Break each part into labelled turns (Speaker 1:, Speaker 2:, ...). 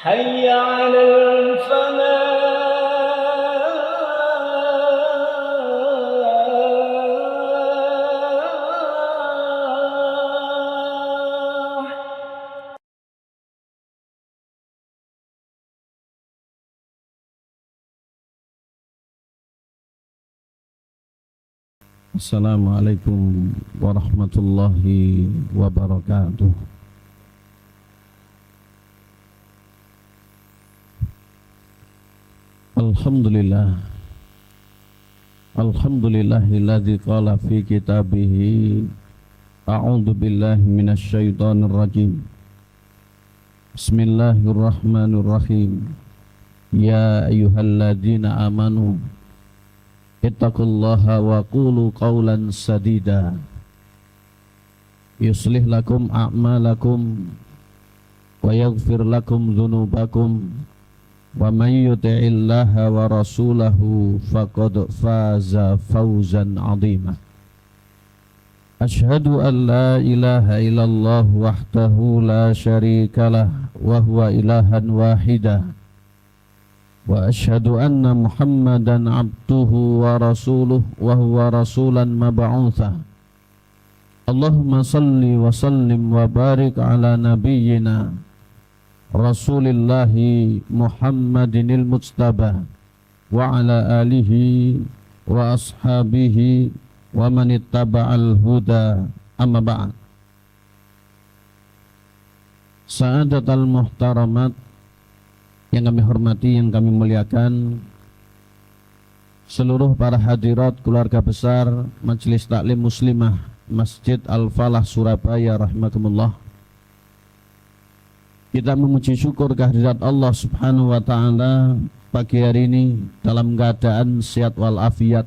Speaker 1: حي على الفلاح.
Speaker 2: Assalamualaikum warahmatullahi wabarakatuh. Alhamdulillahilladzi qala fi kitabihi a'udzu billahi minasyaitonir rajim. Bismillahirrahmanirrahim. Ya ayyuhalladzina amanu ittaqullaha wa qulu qawlan sadida yuslih lakum a'malakum wa yaghfir lakum dhunubakum wa may yuti'illaha wa rasulahu faqad faza fawzan 'azima. Asyhadu an la ilaha illallah wahdahu la syarikalah wa huwa ilahan wahidah wa asyhadu anna Muhammadan abduhu wa rasuluh wa huwa rasulan mab'utsa. Allahumma salli wa sallim wa barik ala nabiyyina Rasulillahi Muhammadinil Mujtaba wa ala alihi wa ashabihi wa man ittaba'al huda, amma ba'd. Sa'adatal muhtaramat, yang kami hormati, yang kami muliakan, seluruh para hadirat keluarga besar Majelis Taklim Muslimah Masjid Al-Falah Surabaya rahimakumullah. Kita memuji syukur kehadirat Allah Subhanahu wa ta'ala pagi hari ini dalam keadaan sehat walafiat.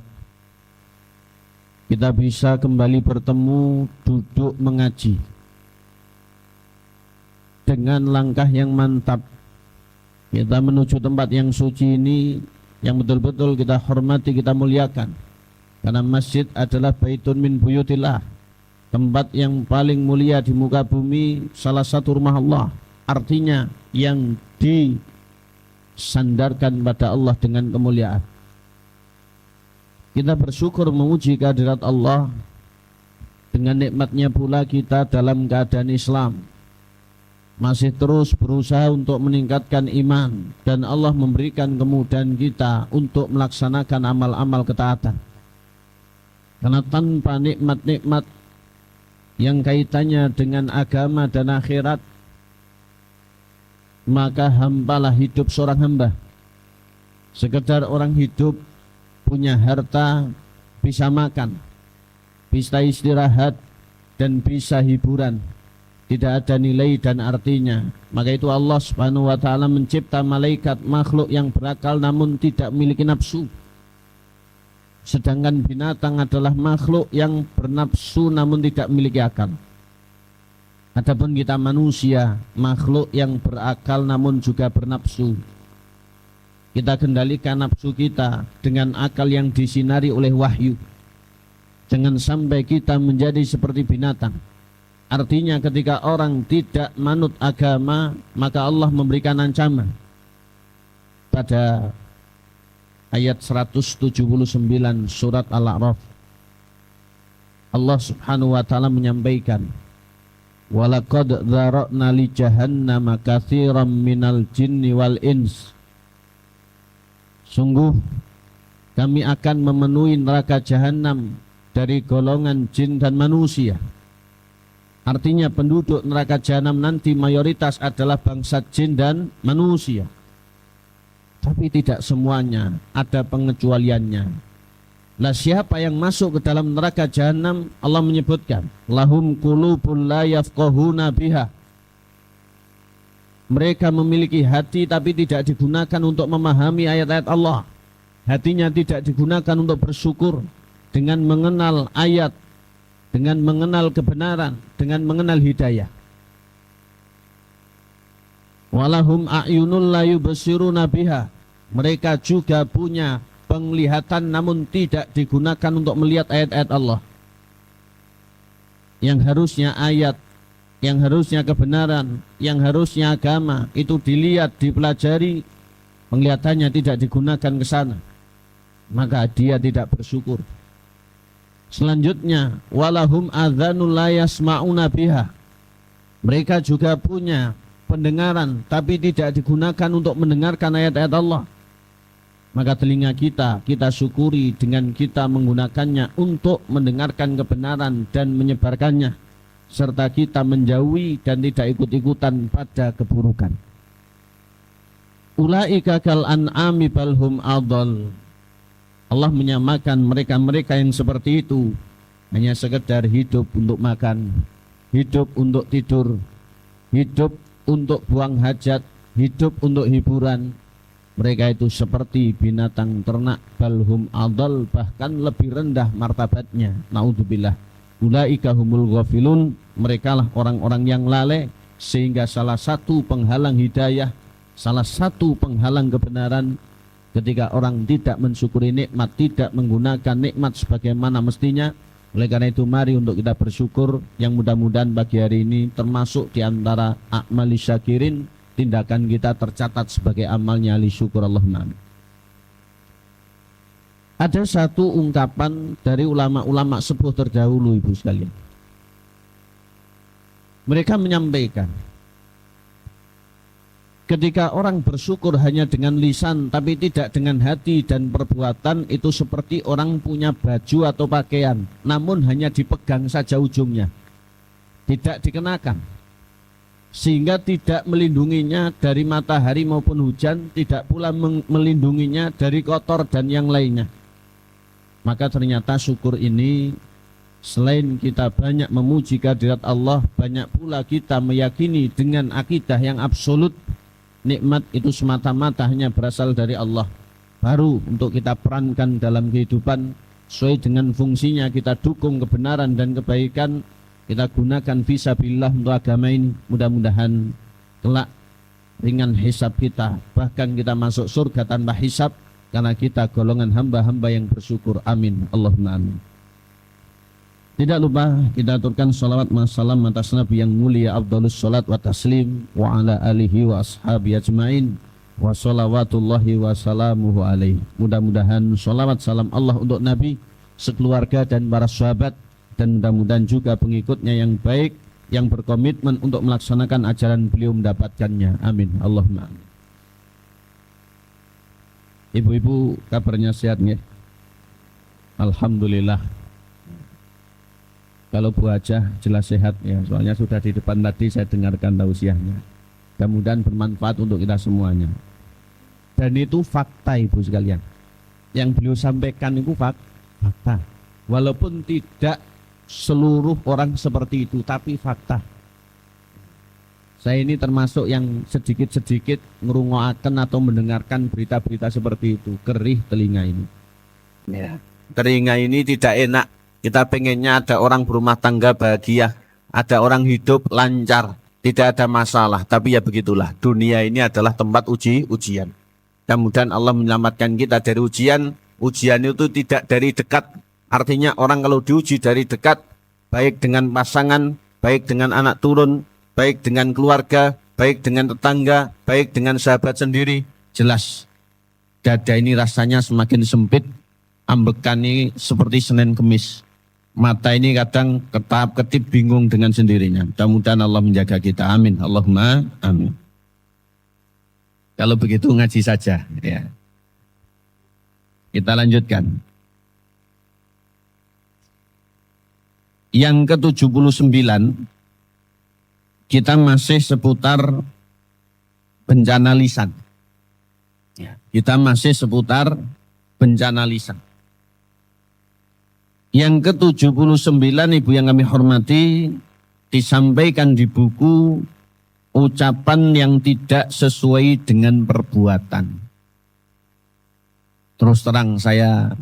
Speaker 2: Kita bisa kembali bertemu, duduk mengaji dengan langkah yang mantap. Kita menuju tempat yang suci ini yang betul-betul kita hormati, kita muliakan. Karena masjid adalah baitun min buyutillah, tempat yang paling mulia di muka bumi, salah satu rumah Allah. Artinya yang disandarkan pada Allah dengan kemuliaan. Kita bersyukur memuji kehadirat Allah. Dengan nikmatnya pula kita dalam keadaan Islam, masih terus berusaha untuk meningkatkan iman, dan Allah memberikan kemudahan kita untuk melaksanakan amal-amal ketaatan. Karena tanpa nikmat-nikmat yang kaitannya dengan agama dan akhirat, maka hampalah hidup seorang hamba. Sekedar orang hidup, punya harta, bisa makan, bisa istirahat, dan bisa hiburan, tidak ada nilai dan artinya. Maka itu Allah Subhanahu wa ta'ala mencipta malaikat, makhluk yang berakal namun tidak memiliki nafsu. Sedangkan binatang adalah makhluk yang bernafsu namun tidak memiliki akal. Adapun kita manusia, makhluk yang berakal namun juga bernafsu. Kita kendalikan nafsu kita dengan akal yang disinari oleh wahyu. Jangan sampai kita menjadi seperti binatang. Artinya ketika orang tidak manut agama, maka Allah memberikan ancaman. Pada ayat 179 surat Al-A'raf, Allah Subhanahu wa ta'ala menyampaikan, walaqad dzara'na li jahannama katsiran minal jinni wal ins. Sungguh kami akan memenuhi neraka jahanam dari golongan jin dan manusia. Artinya penduduk neraka jahanam nanti mayoritas adalah bangsa jin dan manusia. Tapi tidak semuanya, ada pengecualiannya. Lah siapa yang masuk ke dalam neraka jahanam? Allah menyebutkan, lahum qulubun la yafqahuna biha. Mereka memiliki hati tapi tidak digunakan untuk memahami ayat-ayat Allah. Hatinya tidak digunakan untuk bersyukur dengan mengenal ayat, dengan mengenal kebenaran, dengan mengenal hidayah. Walahum a'yunul la yubsiruna biha. Mereka juga punya penglihatan namun tidak digunakan untuk melihat ayat-ayat Allah. Yang harusnya ayat yang harusnya kebenaran, yang harusnya agama, itu dilihat, dipelajari, penglihatannya tidak digunakan ke sana, maka dia tidak bersyukur. Selanjutnya, walahum adzanul la yasma'una biha. Mereka juga punya pendengaran tapi tidak digunakan untuk mendengarkan ayat-ayat Allah. Maka telinga kita syukuri dengan kita menggunakannya untuk mendengarkan kebenaran dan menyebarkannya, serta kita menjauhi dan tidak ikut-ikutan pada keburukan. Ulaika kal an'ami bal hum adall. Allah menyamakan mereka-mereka yang seperti itu hanya sekedar hidup untuk makan, hidup untuk tidur, hidup untuk buang hajat, hidup untuk hiburan. Mereka itu seperti binatang ternak, balhum adal, bahkan lebih rendah martabatnya. Naudzubillah. Ulaika humul ghafilun, merekalah orang-orang yang lalai, sehingga salah satu penghalang hidayah, salah satu penghalang kebenaran, ketika orang tidak mensyukuri nikmat, tidak menggunakan nikmat sebagaimana mestinya. Oleh karena itu mari untuk kita bersyukur, yang mudah-mudahan pagi hari ini termasuk di antara a'mali syakirin, tindakan kita tercatat sebagai amalnya ahli syukur. Allahumma amin. Ada satu ungkapan dari ulama-ulama sepuh terdahulu, ibu sekalian. Mereka menyampaikan, ketika orang bersyukur hanya dengan lisan tapi tidak dengan hati dan perbuatan, itu seperti orang punya baju atau pakaian namun hanya dipegang saja ujungnya, tidak dikenakan, sehingga tidak melindunginya dari matahari maupun hujan, tidak pula melindunginya dari kotor dan yang lainnya. Maka ternyata syukur ini, selain kita banyak memuji kehadirat Allah, banyak pula kita meyakini dengan akidah yang absolut, nikmat itu semata-mata hanya berasal dari Allah. Baru untuk kita perankan dalam kehidupan sesuai dengan fungsinya, kita dukung kebenaran dan kebaikan, kita gunakan fisabilillah untuk agama ini. Mudah-mudahan kelak ringan hisab kita, bahkan kita masuk surga tanpa hisab, karena kita golongan hamba-hamba yang bersyukur. Amin, Allahumma amin. Tidak lupa kita aturkan salawat wassalam atas Nabi yang mulia, afdhalus salat wa taslim, wa ala alihi wa ashabi ajmain, wa salawatullahi wa salamuhu alaih. Mudah-mudahan salawat salam Allah untuk Nabi, sekeluarga dan para sahabat, dan mudah-mudahan juga pengikutnya yang baik, yang berkomitmen untuk melaksanakan ajaran beliau mendapatkannya. Amin, Allahumma amin. Ibu-ibu, kabarnya sehat nggih? Alhamdulillah. Kalau Bu Hajah jelas sehat ya, soalnya sudah di depan tadi saya dengarkan tausiahnya. Mudah-mudahan bermanfaat untuk kita semuanya. Dan itu fakta, ibu sekalian. Yang beliau sampaikan itu fakta. Walaupun tidak seluruh orang seperti itu, tapi fakta. Saya ini termasuk yang sedikit-sedikit ngrungoaken atau mendengarkan berita-berita seperti itu. Kerih telinga ini. Ya. Telinga ini tidak enak. Kita pengennya ada orang berumah tangga bahagia, ada orang hidup lancar, tidak ada masalah. Tapi ya begitulah, dunia ini adalah tempat ujian. Mudah-mudahan Allah menyelamatkan kita dari ujian. Ujian itu tidak dari dekat. Artinya orang kalau diuji dari dekat, baik dengan pasangan, baik dengan anak turun, baik dengan keluarga, baik dengan tetangga, baik dengan sahabat sendiri, jelas dada ini rasanya semakin sempit, ambekan ini seperti Senin Kemis. Mata ini kadang ketap-ketip bingung dengan sendirinya. Mudah-mudahan Allah menjaga kita. Amin. Allahumma amin. Kalau begitu ngaji saja. Ya. Kita lanjutkan. Yang ke-79, kita masih seputar bencana lisan. Ya. Kita masih seputar bencana lisan. Yang ke-79, ibu yang kami hormati, disampaikan di buku ucapan yang tidak sesuai dengan perbuatan. Terus terang saya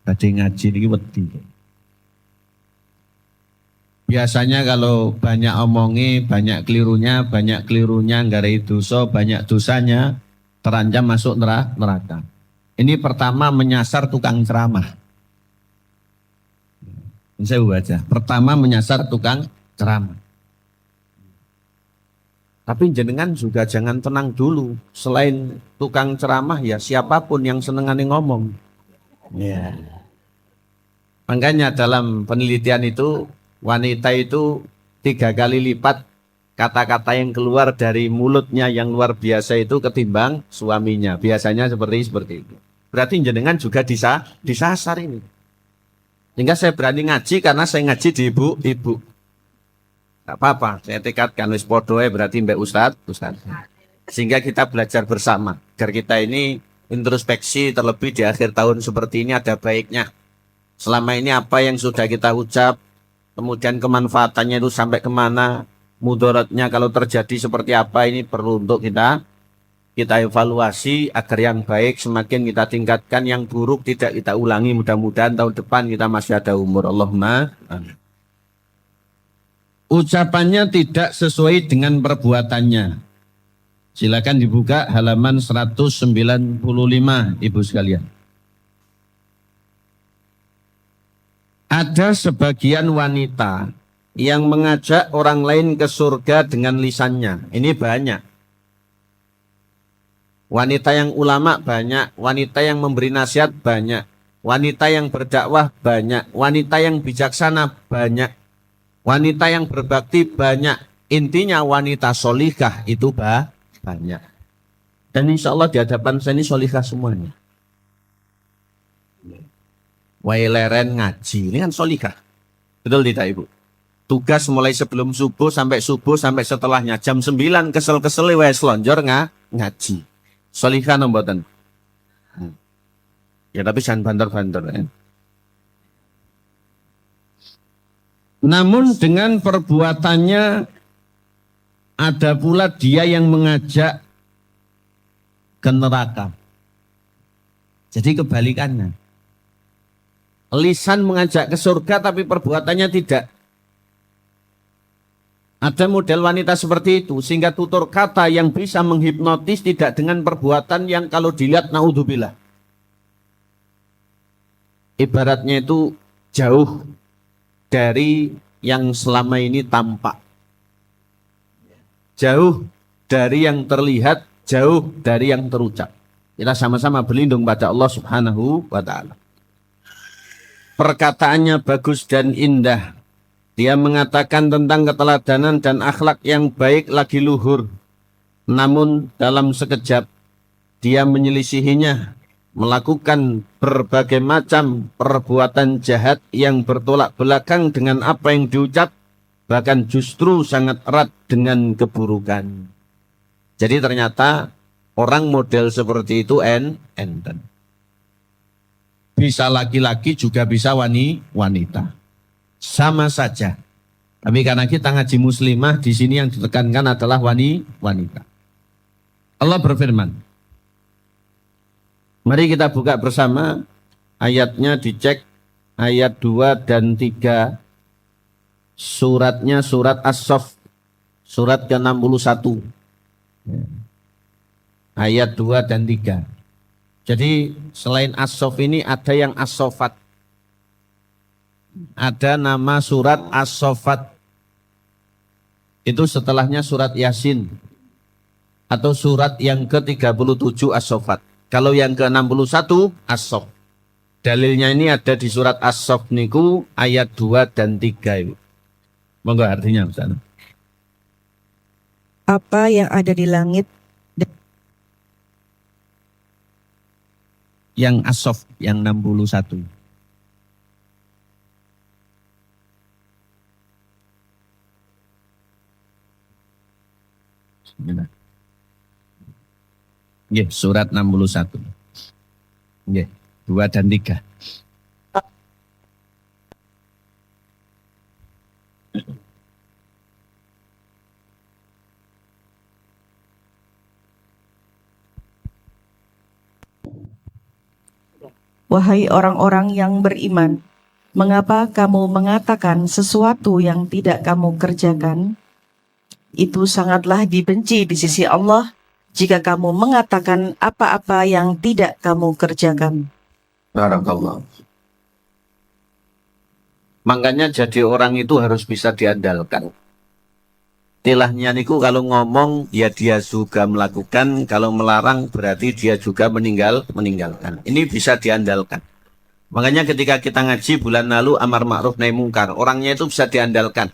Speaker 2: tadi ngaji ini wedi. Biasanya kalau banyak omongi, banyak kelirunya nggak ada dosa, banyak dosanya, terancam masuk neraka. Ini pertama menyasar tukang ceramah. Saya baca. Pertama menyasar tukang ceramah. Tapi jenengan juga jangan tenang dulu. Selain tukang ceramah ya siapapun yang senengane ngomong. Ya. Makanya dalam penelitian itu wanita itu 3 kali lipat kata-kata yang keluar dari mulutnya yang luar biasa itu ketimbang suaminya. Biasanya seperti itu. Berarti jenengan juga disasar ini. Sehingga saya berani ngaji karena saya ngaji di ibu-ibu. Gak apa-apa, saya tekadkan wis podoe berarti Mbak Ustadz. Sehingga kita belajar bersama. Agar kita ini introspeksi terlebih di akhir tahun seperti ini ada baiknya. Selama ini apa yang sudah kita ucap, kemudian kemanfaatannya itu sampai kemana, mudaratnya kalau terjadi seperti apa, ini perlu untuk kita evaluasi agar yang baik semakin kita tingkatkan, yang buruk tidak kita ulangi. Mudah-mudahan tahun depan kita masih ada umur. Allahumma amin. Ucapannya tidak sesuai dengan perbuatannya. Silakan dibuka halaman 195 Ibu sekalian. Ada sebagian wanita yang mengajak orang lain ke surga dengan lisannya. Ini banyak. Wanita yang ulama banyak, wanita yang memberi nasihat banyak, wanita yang berdakwah banyak, wanita yang bijaksana banyak, wanita yang berbakti banyak. Intinya wanita solikah itu banyak. Dan insya Allah di hadapan saya ini solikah semuanya. Waileren ngaji, ini kan solikah. Betul tidak Ibu? Tugas mulai sebelum subuh sampai setelahnya. Jam 9 kesel-kesel wae selonjor ngaji. Solikah nomboten. Ya tapi jangan banter-banter ya. Namun dengan perbuatannya ada pula dia yang mengajak ke neraka. Jadi kebalikannya. Lisan mengajak ke surga tapi perbuatannya tidak. Ada model wanita seperti itu sehingga tutur kata yang bisa menghipnotis tidak dengan perbuatan yang kalau dilihat naudzubillah. Ibaratnya itu jauh dari yang selama ini tampak. Jauh dari yang terlihat, jauh dari yang terucap. Kita sama-sama berlindung pada Allah Subhanahu wa ta'ala. Perkataannya bagus dan indah. Dia mengatakan tentang keteladanan dan akhlak yang baik lagi luhur. Namun dalam sekejap dia menyelisihinya, melakukan berbagai macam perbuatan jahat yang bertolak belakang dengan apa yang diucap, bahkan justru sangat erat dengan keburukan. Jadi ternyata orang model seperti itu enten. Bisa laki-laki juga bisa wanita. Sama saja. Tapi karena kita ngaji muslimah, di sini yang ditekankan adalah wanita. Allah berfirman. Mari kita buka bersama ayatnya, dicek ayat 2 dan 3. Suratnya surat As-Saff, surat ke-61. Ayat 2 dan 3. Jadi selain As-Saff ini ada yang As-Saffat. Ada nama surat As-Saffat. Itu setelahnya surat Yasin. Atau surat yang ke-37 As-Saffat. Kalau yang ke-61 As-Saff. Dalilnya ini ada di surat As-Saff niku ayat 2 dan 3 itu. Monggo artinya Ustaz.
Speaker 3: Apa yang ada di langit
Speaker 2: yang As-Saff yang 61. Nggih, surat 61. Nggih, 2 dan 3.
Speaker 3: Wahai orang-orang yang beriman, mengapa kamu mengatakan sesuatu yang tidak kamu kerjakan? Itu sangatlah dibenci di sisi Allah jika kamu mengatakan apa-apa yang tidak kamu kerjakan.
Speaker 2: Barakallah. Makanya jadi orang itu harus bisa diandalkan. Istilahnya niku kalau ngomong ya dia juga melakukan, kalau melarang berarti dia juga meninggalkan. Ini bisa diandalkan. Makanya ketika kita ngaji bulan lalu amar ma'ruf nahi mungkar, orangnya itu bisa diandalkan.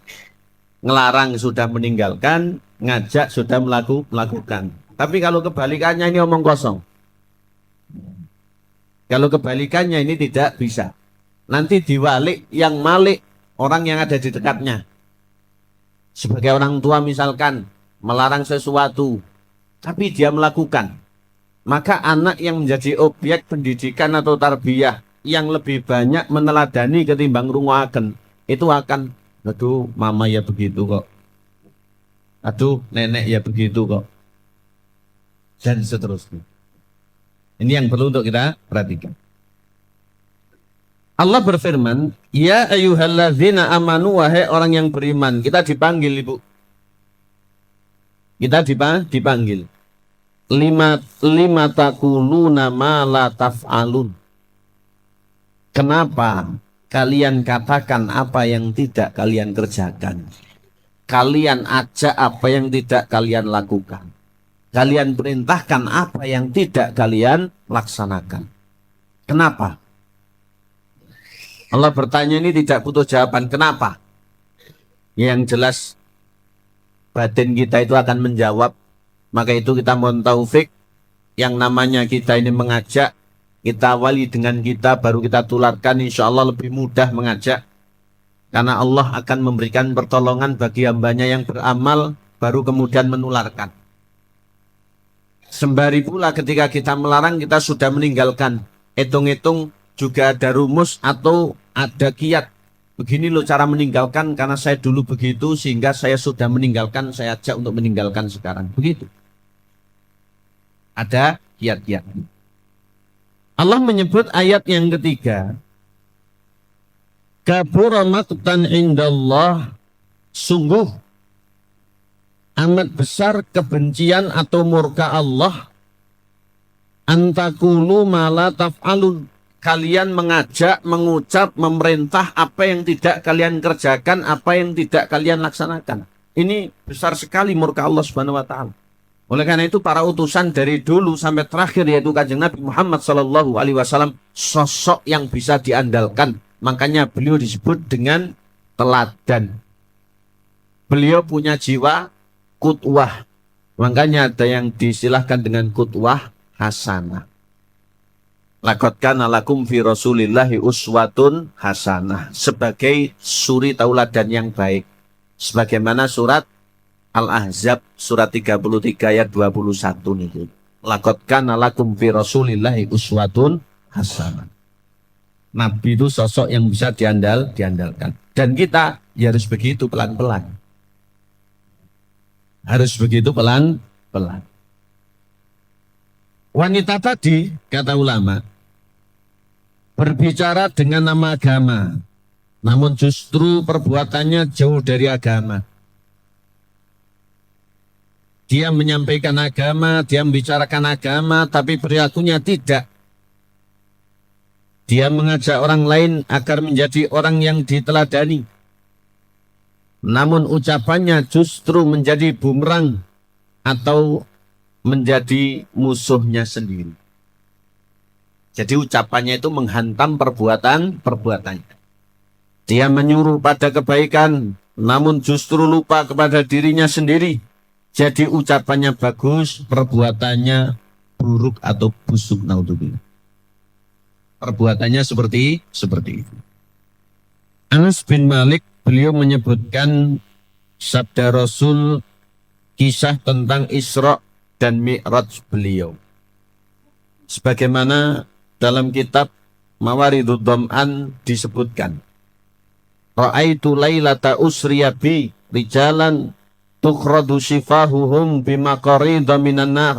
Speaker 2: Ngelarang sudah meninggalkan, ngajak sudah melakukan. Tapi kalau kebalikannya ini omong kosong. Kalau kebalikannya ini tidak bisa. Nanti diwalik yang malik orang yang ada di dekatnya. Sebagai orang tua misalkan melarang sesuatu, tapi dia melakukan. Maka anak yang menjadi objek pendidikan atau tarbiyah yang lebih banyak meneladani ketimbang rungoaken, itu akan, aduh mama ya begitu kok. Aduh nenek ya begitu kok. Dan seterusnya. Ini yang perlu untuk kita perhatikan. Allah berfirman, ya ayyuhalladzina amanu, wahai orang yang beriman. Kita dipanggil, Ibu. Kita dipanggil. Lima taquluna ma la taf'alun. Kenapa kalian katakan apa yang tidak kalian kerjakan? Kalian ajak apa yang tidak kalian lakukan? Kalian perintahkan apa yang tidak kalian laksanakan? Kenapa? Allah bertanya ini tidak butuh jawaban. Kenapa? Yang jelas batin kita itu akan menjawab. Maka itu kita mohon taufik. Yang namanya kita ini mengajak, kita awali dengan kita, baru kita tularkan. Insya Allah lebih mudah mengajak. Karena Allah akan memberikan pertolongan bagi hambanya yang beramal, baru kemudian menularkan. Sembari pula ketika kita melarang, kita sudah meninggalkan. Hitung-hitung juga ada rumus atau ada kiat. Begini loh cara meninggalkan, karena saya dulu begitu sehingga saya sudah meninggalkan, saya ajak untuk meninggalkan sekarang. Begitu. Ada kiat-kiat. Allah menyebut ayat yang ketiga. Kabura maqtan indallah, sungguh amat besar kebencian atau murka Allah, antakulu ma la taf'alun, kalian mengajak, mengucap, memerintah apa yang tidak kalian kerjakan, apa yang tidak kalian laksanakan. Ini besar sekali murka Allah Subhanahu wa taala. Oleh karena itu para utusan dari dulu sampai terakhir, yaitu Kanjeng Nabi Muhammad sallallahu alaihi wasallam, sosok yang bisa diandalkan. Makanya beliau disebut dengan teladan. Beliau punya jiwa qudwah. Makanya ada yang disilahkan dengan qudwah hasanah. Laqad kana lakum fi Rasulillahi uswatun hasanah, sebagai suri tauladan yang baik. Sebagaimana surat Al-Ahzab surat 33 ayat 21 nih. Laqad kana lakum fi Rasulillahi uswatun hasanah. Nabi itu sosok yang bisa diandalkan. Dan kita ya harus begitu pelan-pelan. Harus begitu pelan-pelan. Wanita tadi, kata ulama, berbicara dengan nama agama, namun justru perbuatannya jauh dari agama. Dia menyampaikan agama, dia membicarakan agama, tapi perilakunya tidak. Dia mengajak orang lain agar menjadi orang yang diteladani. Namun ucapannya justru menjadi bumerang atau menjadi musuhnya sendiri. Jadi ucapannya itu menghantam perbuatannya. Dia menyuruh pada kebaikan, namun justru lupa kepada dirinya sendiri. Jadi ucapannya bagus, perbuatannya buruk atau busuk, naudzubillah. Perbuatannya seperti itu. Anas bin Malik, beliau menyebutkan sabda Rasul, kisah tentang Isra dan Mi'raj beliau. Sebagaimana dalam kitab Mawaridud Dham'an disebutkan, Ra'aitu laylata usriya bi rijalan tukhradu shifahuhum bimaqarida minan nar.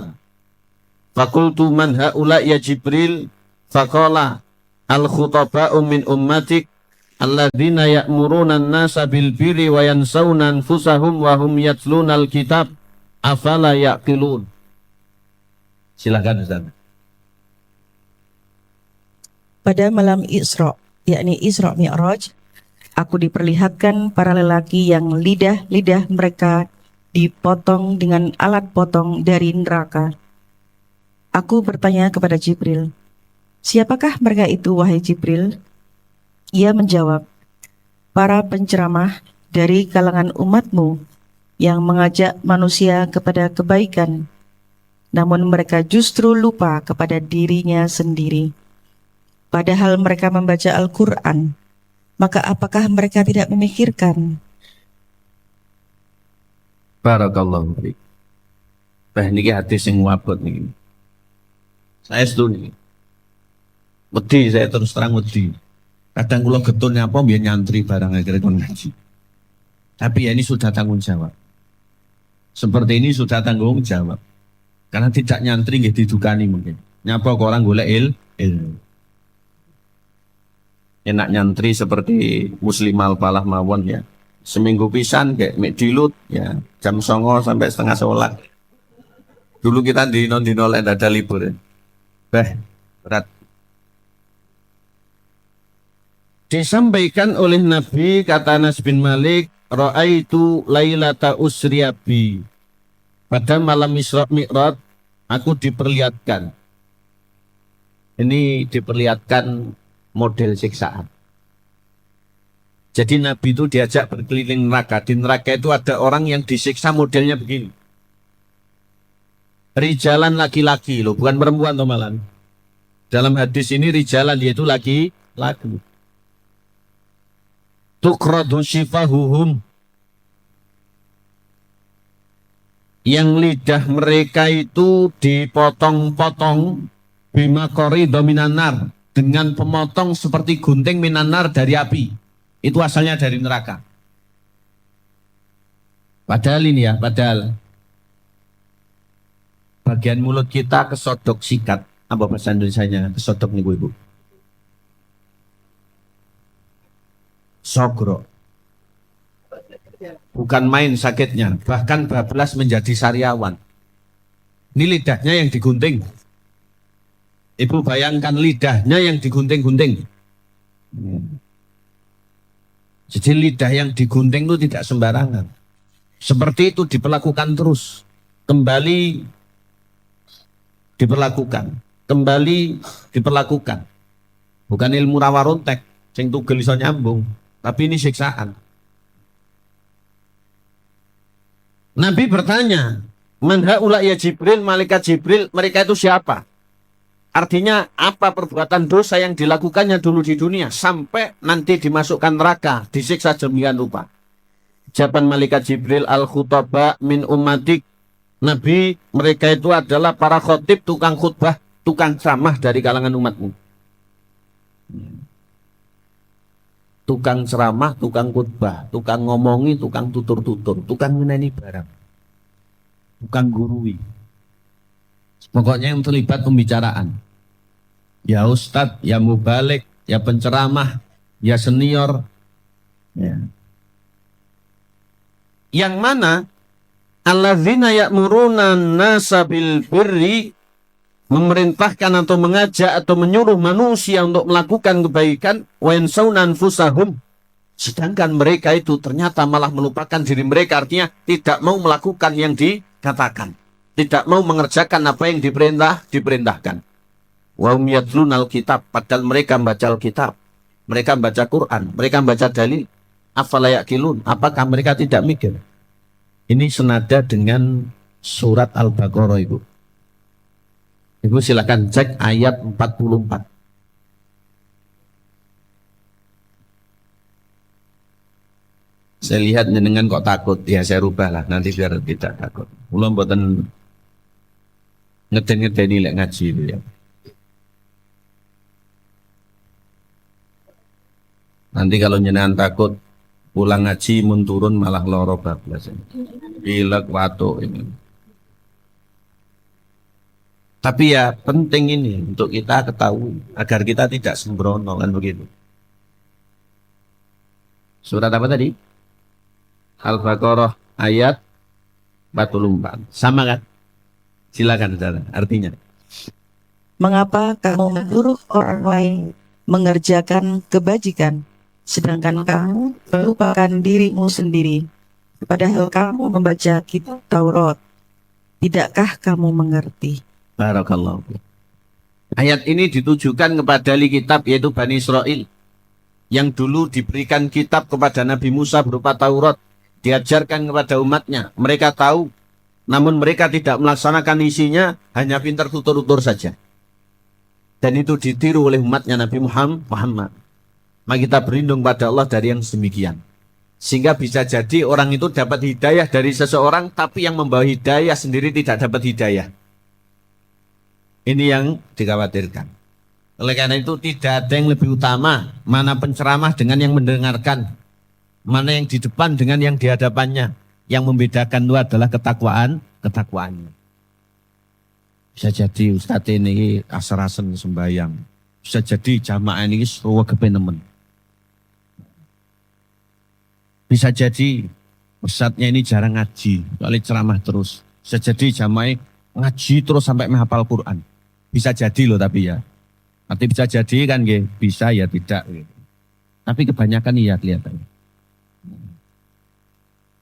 Speaker 2: Fakultu man haula ya Jibril. Faqala al-khutaba'u min ummatik alladzina ya'muruna an-nasa bil birri wa yansawna anfusahum wa hum yatluna al-kitab afala yaqilun. Silakan Ustaz.
Speaker 3: Pada malam Isra, yakni Isra Mi'raj, aku diperlihatkan para lelaki yang lidah-lidah mereka dipotong dengan alat potong dari neraka. Aku bertanya kepada Jibril, "Siapakah mereka itu, wahai Jibril?" Ia menjawab, "Para penceramah dari kalangan umatmu yang mengajak manusia kepada kebaikan, namun mereka justru lupa kepada dirinya sendiri. Padahal mereka membaca Al-Quran, maka apakah mereka tidak memikirkan?"
Speaker 2: Barakallahu fiik. Bah niki hadis sing wabot niki. Saya setuju. Wedi, saya terus terang wedi. Kadang kula getun apa biar nyantri barang akhirnya kon ngaji. Tapi ya ini sudah tanggung jawab. Seperti ini sudah tanggung jawab. Karena tidak nyantri nggih didukani mungkin. Nyapa kok orang golek ilmu. Enak nyantri seperti Muslimal Falah mawon ya. Seminggu pisan kayak mek dilut ya jam 09.00 sampai setengah 11. Dulu kita dino lek ada libur ya. Berat. Disampaikan oleh Nabi, kata Anas bin Malik, ra'aitu lailata usriyabi. Pada malam Isra Mi'raj aku diperlihatkan. Ini diperlihatkan model siksaan. Jadi Nabi itu diajak berkeliling neraka. Di neraka itu ada orang yang disiksa modelnya begini. Rijalan laki-laki loh, bukan perempuan toh malan. Dalam hadis ini rijalan yaitu laki-laki. Tukradu shifahuhum. Yang lidah mereka itu dipotong-potong bimakori dominanar dengan pemotong seperti gunting minanar dari api. Itu asalnya dari neraka. Padahal ini ya, padahal bagian mulut kita kesodok sikat. Apa bahasa Indonesianya kesodok nih ibu? Sogro. Bukan main sakitnya, bahkan bablas menjadi sariawan. Ini lidahnya yang digunting. Ibu bayangkan lidahnya yang digunting-gunting. Jadi lidah yang digunting itu tidak sembarangan. Seperti itu diperlakukan terus. Kembali diperlakukan. Bukan ilmu rawarontek, sing tugel iso nyambung, tapi ini siksaan. Nabi bertanya, "Man haula ya Jibril?" Malaikat Jibril, mereka itu siapa? Artinya apa perbuatan dosa yang dilakukannya dulu di dunia sampai nanti dimasukkan neraka, disiksa demikian rupa. Jawaban malaikat Jibril, al-khutaba min ummatik. Nabi, mereka itu adalah para khotib, tukang khutbah, tukang ceramah dari kalangan umatmu. Tukang ceramah, tukang khutbah, tukang ngomongi, tukang tutur-tutur, tukang ngeneni barang, tukang gurui. Pokoknya yang terlibat pembicaraan. Ya ustadz, ya mubalik, ya penceramah, ya senior. Ya. Yang mana alladzina ya'muruna nasa bil birri, memerintahkan atau mengajak atau menyuruh manusia untuk melakukan kebaikan, wa yansawna anfusahum, sedangkan mereka itu ternyata malah melupakan diri mereka, artinya tidak mau melakukan yang dikatakan, tidak mau mengerjakan apa yang diperintahkan. Wa hum yatlunal kitab, padahal mereka membaca Alkitab, mereka membaca Quran, mereka membaca dalil. Afala yaqilun, apakah mereka tidak mikir? Ini senada dengan surat Al-Baqarah Ibu. Ibu silakan cek ayat 44. Saya lihat jenengan kok takut, ya saya rubahlah nanti biar tidak takut. Mula mboten ngeden-ngedeni lek ngaji itu ya. Nanti kalau jenengan takut pulang ngaji mun turun malah loro bablas. Pilek watuk ini. Tapi ya penting ini untuk kita ketahui agar kita tidak sembrono kan begitu. Surat apa tadi? Al-Baqarah ayat 44. Sama kan? Silakan saudara, artinya.
Speaker 3: Mengapa kamu menyuruh orang lain mengerjakan kebajikan, sedangkan kamu melupakan dirimu sendiri? padahal kamu membaca kitab Taurat. Tidakkah kamu mengerti?
Speaker 2: Barakallahu. Ayat ini ditujukan kepada ahli kitab yaitu Bani Israel yang dulu diberikan kitab kepada Nabi Musa berupa Taurat, diajarkan kepada umatnya. Mereka tahu, namun mereka tidak melaksanakan isinya, hanya pintar tutur-tutur saja. Dan itu ditiru oleh umatnya Nabi Muhammad. Maka kita berlindung pada Allah dari yang demikian. Sehingga bisa jadi orang itu dapat hidayah dari seseorang, tapi yang membawa hidayah sendiri tidak dapat hidayah. Ini yang dikhawatirkan. Oleh karena itu tidak ada yang lebih utama, mana penceramah dengan yang mendengarkan, mana yang di depan dengan yang di hadapannya. Yang membedakan itu adalah ketakwaannya. Bisa jadi Ustadz ini asar-asen sembahyang. Bisa jadi jamaah ini seruah kepenemen. Bisa jadi Ustadznya ini jarang ngaji, soalnya ceramah terus. Bisa jadi jamaah ngaji terus sampai menghafal Quran. Bisa jadi loh tapi ya. Nanti bisa jadi kan bisa ya tidak. Tapi kebanyakan iya kelihatannya.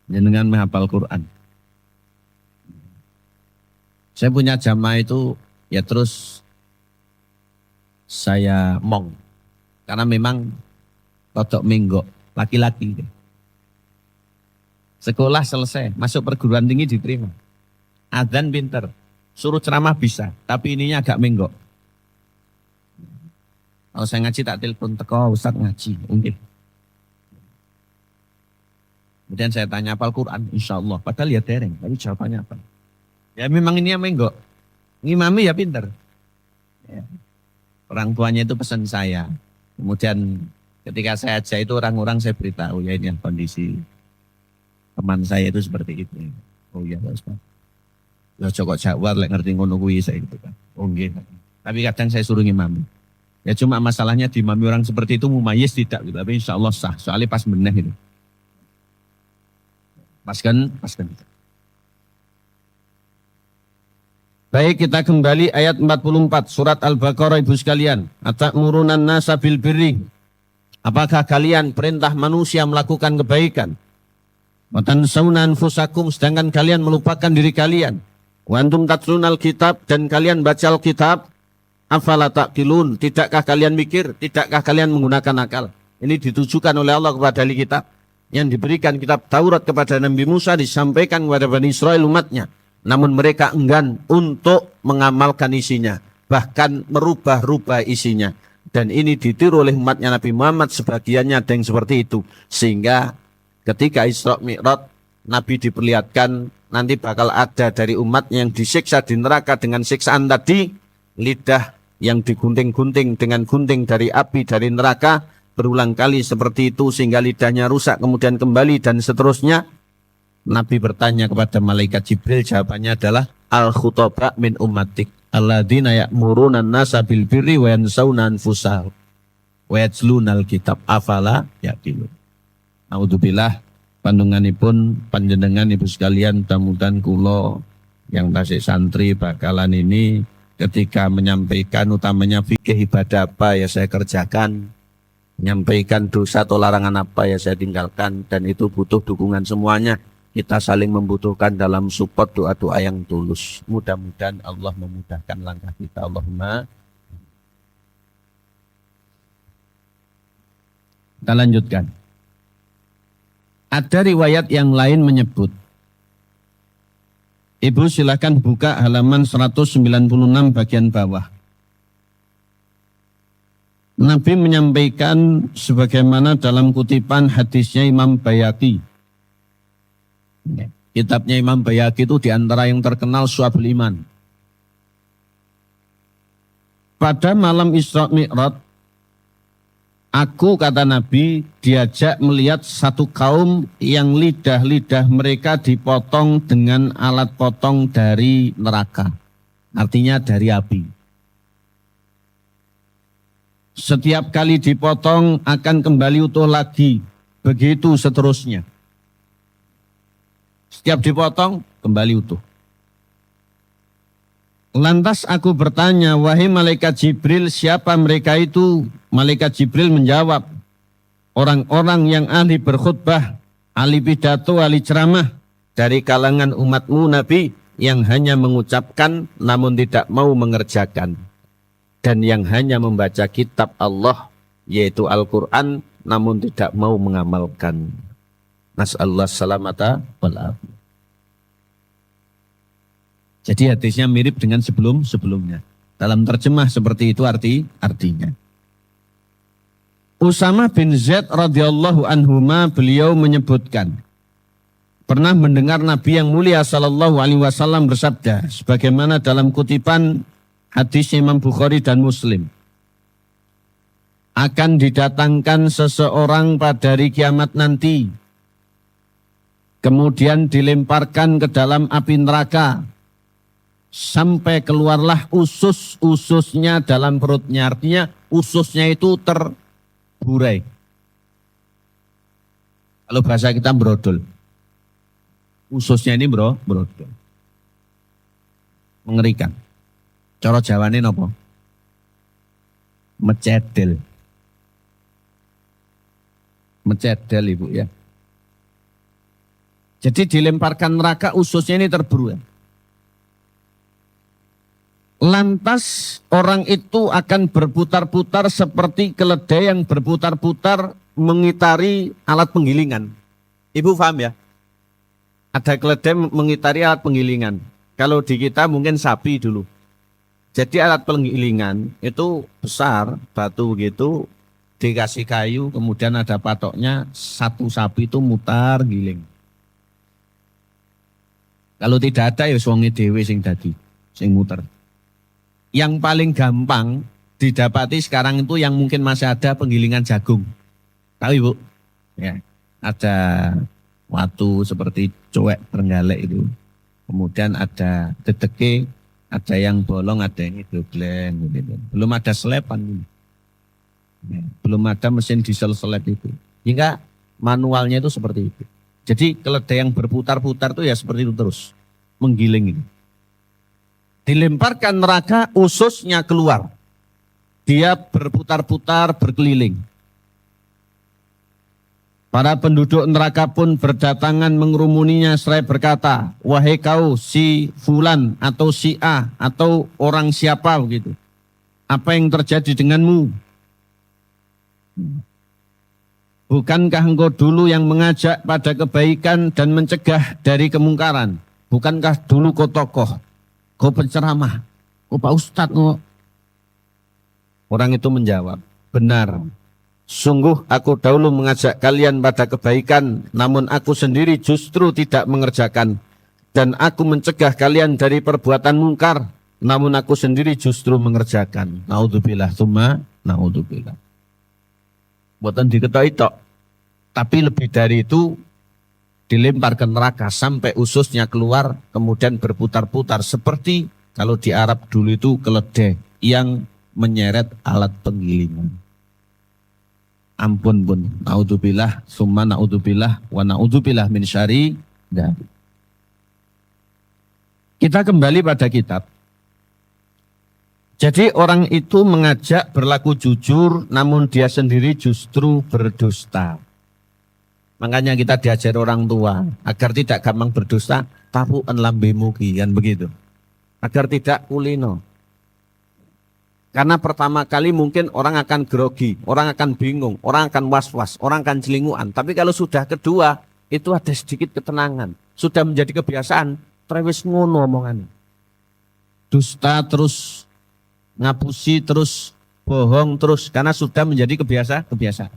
Speaker 2: Dengan menghafal Quran. Saya punya jamaah itu ya terus saya mong. Karena memang rodok menggok, laki-laki. Sekolah selesai, masuk perguruan tinggi diterima. Adzan pinter, suruh ceramah bisa, tapi ininya agak menggok. Kalau saya ngaji tak telepon teko Ustaz ngaji, mungkin. Kemudian saya tanya hafal Quran, insya Allah. Padahal ya dereng, tapi jawabannya apa? Ya memang ini yang menggok. Ngimami ya pinter. Ya. Orang tuanya itu pesan saya. Kemudian ketika saya ajak itu orang-orang saya beritahu ya ini kondisi teman saya itu seperti itu. Oh iya Ustaz. Ya cokok jawab lek ngerti ngono kuwi saya gitu kan. Oh nggih. Tapi kadang saya suruh ngimami. Ya cuma masalahnya di mami orang seperti itu mumayyiz tidak gitu. Tapi insya Allah sah. Soalnya pas meneh itu. Paskan. Baik, kita kembali ayat 44 surat Al-Baqarah ibu sekalian. Atamuruna nasa bil birri. Apakah kalian perintah manusia melakukan kebaikan? Wa tansawna anfusakum, sedangkan kalian melupakan diri kalian. Wa antum tatlunal kitab, dan kalian baca Alkitab. Afala taqilun, tidakkah kalian mikir? Tidakkah kalian menggunakan akal? Ini ditujukan oleh Allah kepada ahli kitab. Yang diberikan kitab Taurat kepada Nabi Musa disampaikan kepada Bani Israel umatnya. Namun mereka enggan untuk mengamalkan isinya. Bahkan merubah-rubah isinya. Dan ini ditiru oleh umatnya Nabi Muhammad. Sebagiannya ada yang seperti itu. Sehingga ketika Isra Mi'raj Nabi diperlihatkan nanti bakal ada dari umatnya yang disiksa di neraka dengan siksaan tadi. Lidah yang digunting-gunting dengan gunting dari api dari neraka. Berulang kali seperti itu sehingga lidahnya rusak kemudian kembali dan seterusnya. Nabi bertanya kepada malaikat Jibril, jawabannya adalah al-khutaba min ummatik alladzina ya'muruna an-nasa bil birri wa yansawna anfusahum wa yatlunal kitab afala yaqilun. Naudzubillah, pandunganipun panjenengan ibu sekalian tamudan kula yang tasik santri bakalan ini ketika menyampaikan utamanya fikih ibadah apa ya saya kerjakan. Menyampaikan dosa atau larangan apa ya saya tinggalkan, dan itu butuh dukungan semuanya. Kita saling membutuhkan dalam support doa-doa yang tulus. Mudah-mudahan Allah memudahkan langkah kita. Allahumma. Kita lanjutkan. Ada riwayat yang lain menyebut. Ibu silakan buka halaman 196 bagian bawah. Nabi menyampaikan sebagaimana dalam kutipan hadisnya Imam Bayhaqi. Kitabnya Imam Bayhaqi itu diantara yang terkenal Syu'abul Iman. Pada malam Isra Mi'raj, aku kata Nabi diajak melihat satu kaum yang lidah-lidah mereka dipotong dengan alat potong dari neraka. Artinya dari api. Setiap kali dipotong akan kembali utuh lagi. Begitu seterusnya. Setiap dipotong kembali utuh. Lantas aku bertanya, wahai malaikat Jibril, siapa mereka itu? Malaikat Jibril menjawab, orang-orang yang ahli berkhutbah ahli pidato, ahli ceramah dari kalangan umatmu Nabi yang hanya mengucapkan namun tidak mau mengerjakan, dan yang hanya membaca kitab Allah yaitu Al-Quran namun tidak mau mengamalkan. Nas'alullah salamata wal afiyah. Jadi hadisnya mirip dengan sebelumnya. Dalam terjemah seperti itu artinya. Usama bin Zaid radhiyallahu anhuma beliau menyebutkan pernah mendengar Nabi yang mulia sallallahu alaihi wasallam bersabda sebagaimana dalam kutipan hadis Imam Bukhari dan Muslim. Akan didatangkan seseorang pada hari kiamat nanti, kemudian dilemparkan ke dalam api neraka sampai keluarlah usus-ususnya dalam perutnya. Artinya ususnya itu terburai. Kalau bahasa kita brodol. Ususnya ini brodol. Mengerikan. Cara Jawane napa? Mecedel. Mecedel Ibu ya. Jadi dilemparkan neraka, ususnya ini terburai. Lantas orang itu akan berputar-putar seperti keledai yang berputar-putar mengitari alat penggilingan. Ibu paham ya? Ada keledai mengitari alat penggilingan. Kalau di kita mungkin sapi dulu. Jadi alat penggilingan itu besar, batu begitu, dikasih kayu, kemudian ada patoknya, satu sapi itu mutar giling. Kalau tidak ada ya suami dewe sing dadi, sing muter. Yang paling gampang didapati sekarang itu yang mungkin masih ada penggilingan jagung. Tahu Ibu? Ya, ada watu seperti cuek terenggalek itu. Kemudian ada dedeke, ada yang bolong, ada yang hidrogen. Gitu. Belum ada selepan. Ya, belum ada mesin diesel selep itu. Hingga manualnya itu seperti itu. Jadi keledai yang berputar-putar itu ya seperti itu terus. Menggiling itu. Dilemparkan neraka, ususnya keluar. Dia berputar-putar berkeliling. Para penduduk neraka pun berdatangan mengerumuninya seraya berkata, wahai kau si Fulan atau si A atau orang siapa begitu. Apa yang terjadi denganmu? Bukankah engkau dulu yang mengajak pada kebaikan dan mencegah dari kemungkaran? Bukankah dulu kau tokoh? Kau penceramah, kau Pak Ustadz. Orang itu menjawab, benar. Sungguh aku dahulu mengajak kalian pada kebaikan, namun aku sendiri justru tidak mengerjakan. Dan aku mencegah kalian dari perbuatan mungkar, namun aku sendiri justru mengerjakan. Naudzubillah, tsumma naudzubillah. Buatan diketahui tok. Tapi lebih dari itu, dilempar ke neraka sampai ususnya keluar, kemudian berputar-putar seperti kalau di Arab dulu itu keledai yang menyeret alat penggilingan. Ampun pun, naudzubillah, summa naudzubillah, wa naudzubillah min syarri dzalik. Kita kembali pada kitab. Jadi orang itu mengajak berlaku jujur, namun dia sendiri justru berdusta. Makanya kita diajar orang tua agar tidak gampang berdusta, tapuan lambemu kan begitu. Agar tidak kulino. Karena pertama kali mungkin orang akan grogi, orang akan bingung, orang akan was-was, orang akan celinguan. Tapi kalau sudah kedua, itu ada sedikit ketenangan. Sudah menjadi kebiasaan, trewis ngono omongan. Dusta terus, ngapusi terus, bohong terus, karena sudah menjadi kebiasaan.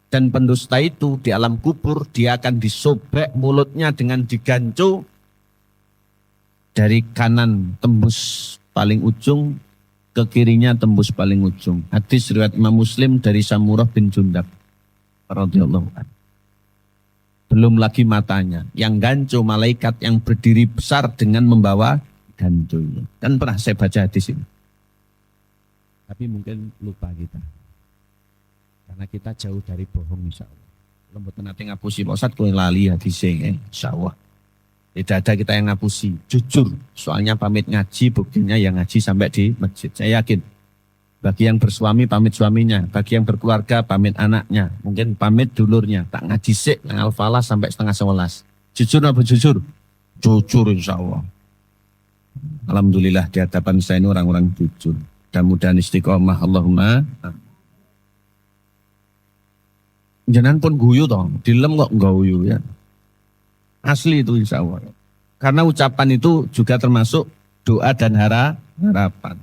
Speaker 2: Dan pendusta itu di alam kubur dia akan disobek mulutnya dengan digancu dari kanan tembus paling ujung ke kirinya tembus paling ujung. Hadis riwayat Imam Muslim dari Samurah bin Jundab radhiyallahu anhu. Belum lagi matanya yang gancu malaikat yang berdiri besar dengan membawa gancunya. Kan pernah saya baca hadis ini. Tapi mungkin lupa kita. Karena kita jauh dari bohong insya Allah. Kalau mboten nate ngapusi Pak Ustaz kowe lali hadise insya Allah. Tidak ada kita yang ngapusi, jujur. Soalnya pamit ngaji, buktinya yang ngaji sampai di masjid. Saya yakin. Bagi yang bersuami pamit suaminya, bagi yang berkeluarga pamit anaknya, mungkin pamit dulurnya. Tak ngaji sik nang Al-Falah sampai 10:30. Jujur apa jujur? Jujur insya Allah. Alhamdulillah di hadapan saya ini orang-orang jujur. Mudah-mudahan istiqomah Allahumma. Jangan pun guyu toh, dilem kok guyu ya. Asli itu insya Allah. Karena ucapan itu juga termasuk doa dan harapan.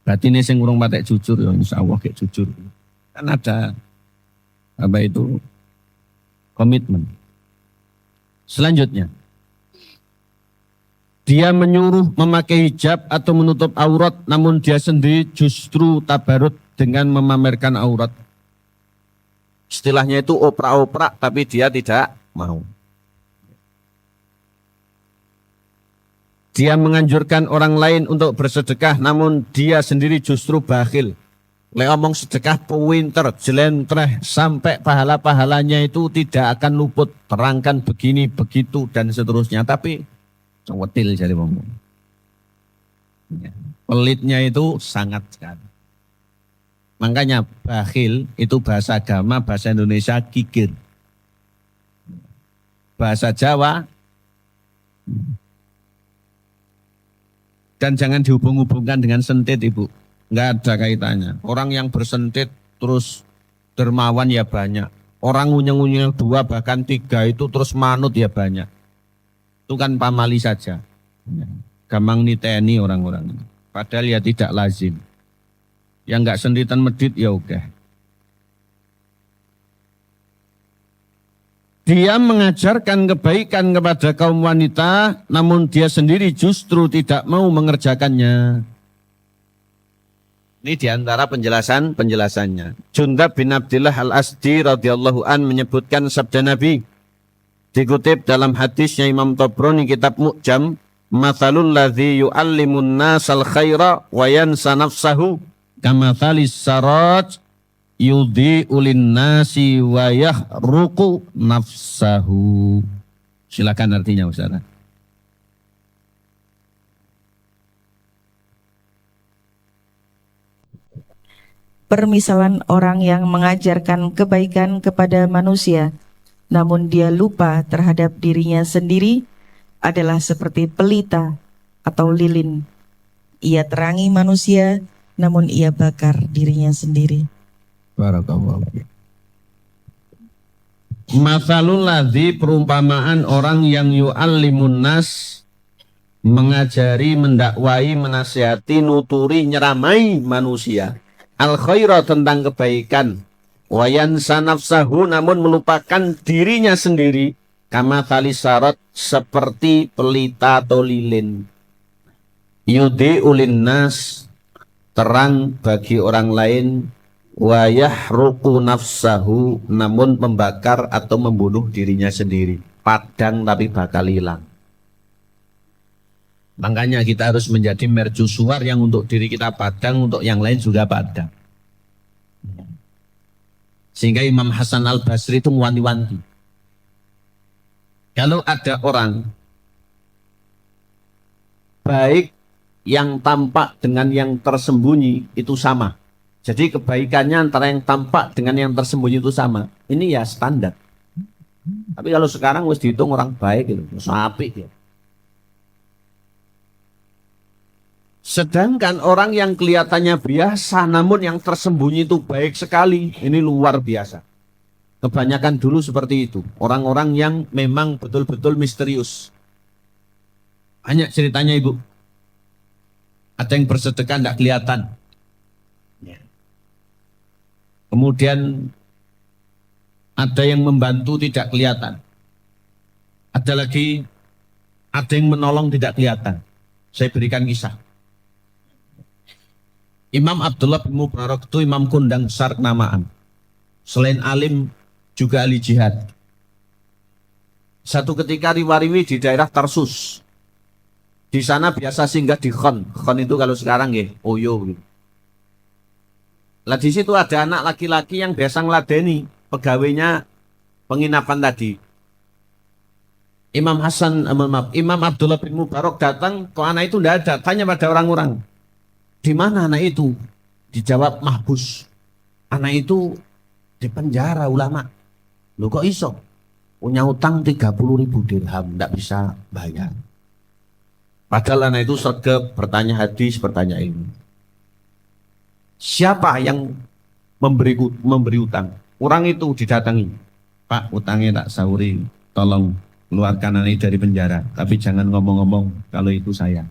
Speaker 2: Berarti ini yang urung patek jujur ya insya Allah kayak jujur. Kan ada apa itu komitmen. Selanjutnya, dia menyuruh memakai hijab atau menutup aurat, namun dia sendiri justru tabarut dengan memamerkan aurat. Istilahnya itu oprak-oprak, tapi dia tidak mau. Dia menganjurkan orang lain untuk bersedekah, namun dia sendiri justru bakhil. Lek omong sedekah pinter, jelentreh, sampai pahala-pahalanya itu tidak akan luput. Terangkan begini, begitu, dan seterusnya. Tapi cewetil jadi ngomong. Pelitnya itu sangat sekali. Makanya bakhil itu bahasa agama, bahasa Indonesia kikir. Bahasa Jawa. Dan jangan dihubung-hubungkan dengan sentit, Ibu. Enggak ada kaitannya. Orang yang bersentit terus dermawan ya banyak. Orang ngunyeng-ngunyeng 2 bahkan 3 itu terus manut ya banyak. Itu kan pamali saja. Gampang niteni orang-orang. Padahal ya tidak lazim. Yang enggak sentitan medit ya oke. Dia mengajarkan kebaikan kepada kaum wanita, namun dia sendiri justru tidak mau mengerjakannya. Ini diantara penjelasannya. Jundab bin Abdillah al-Asdi radhiyallahu an menyebutkan sabda Nabi. Dikutip dalam hadisnya Imam Tabrani kitab Mu'jam. Mathalul ladzi yu'allimun nasal khaira wa yansa nafsahu kamathalis saraj yudhi ulin nasi wa yahruku nafsahu. Silakan artinya Ustaz.
Speaker 3: Permisalan orang yang mengajarkan kebaikan kepada manusia, namun dia lupa terhadap dirinya sendiri, adalah seperti pelita atau lilin. Ia terangi manusia, namun ia bakar dirinya sendiri.
Speaker 2: Barakallahu. Mathalul ladzi, perumpamaan orang yang yu'allimun nas, mengajari, mendakwai, menasihati, nuturi, nyeramai manusia. Al khaira, tentang kebaikan. Wayansa nafsahu, namun melupakan dirinya sendiri. Kama talisarat, seperti pelita atau lilin. Yudhi ulin nas, terang bagi orang lain. Wa yahruku nafsahu, namun membakar atau membunuh dirinya sendiri. Padang tapi bakal hilang. Makanya kita harus menjadi mercusuar yang untuk diri kita padang, untuk yang lain juga padang. Sehingga Imam Hasan al-Basri itu mewanti-wanti. Kalau ada orang baik yang tampak dengan yang tersembunyi itu sama. Jadi kebaikannya antara yang tampak dengan yang tersembunyi itu sama. Ini ya standar. Tapi kalau sekarang harus dihitung orang baik itu, apik ya. Sedangkan orang yang kelihatannya biasa namun yang tersembunyi itu baik sekali, ini luar biasa. Kebanyakan dulu seperti itu, orang-orang yang memang betul-betul misterius. Banyak ceritanya Ibu. Ada yang bersedekah tidak kelihatan. Kemudian ada yang membantu tidak kelihatan. Ada lagi, ada yang menolong tidak kelihatan. Saya berikan kisah. Imam Abdullah bin Mubarak itu imam kondang besar kenamaan. Selain alim, juga ahli jihad. Satu ketika riwariwi di daerah Tarsus. Di sana biasa singgah di Khon. Khon itu kalau sekarang ya, Oyo gitu. Lah di situ ada anak laki-laki yang biasa ngeladeni pegawainya penginapan tadi. Imam Abdullah bin Mubarak datang, kok anak itu tidak ada, tanya pada orang-orang. di mana anak itu? Dijawab mahbus. Anak itu di penjara ulama. Loh kok iso? Punya utang 30.000 dirham, tidak bisa bayar. Padahal anak itu sergap bertanya hadis, bertanya ilmu. Siapa yang memberi utang? Orang itu didatangi. Pak, utangnya tak sauri, tolong keluarkan anak ini dari penjara. Tapi jangan ngomong-ngomong kalau itu saya.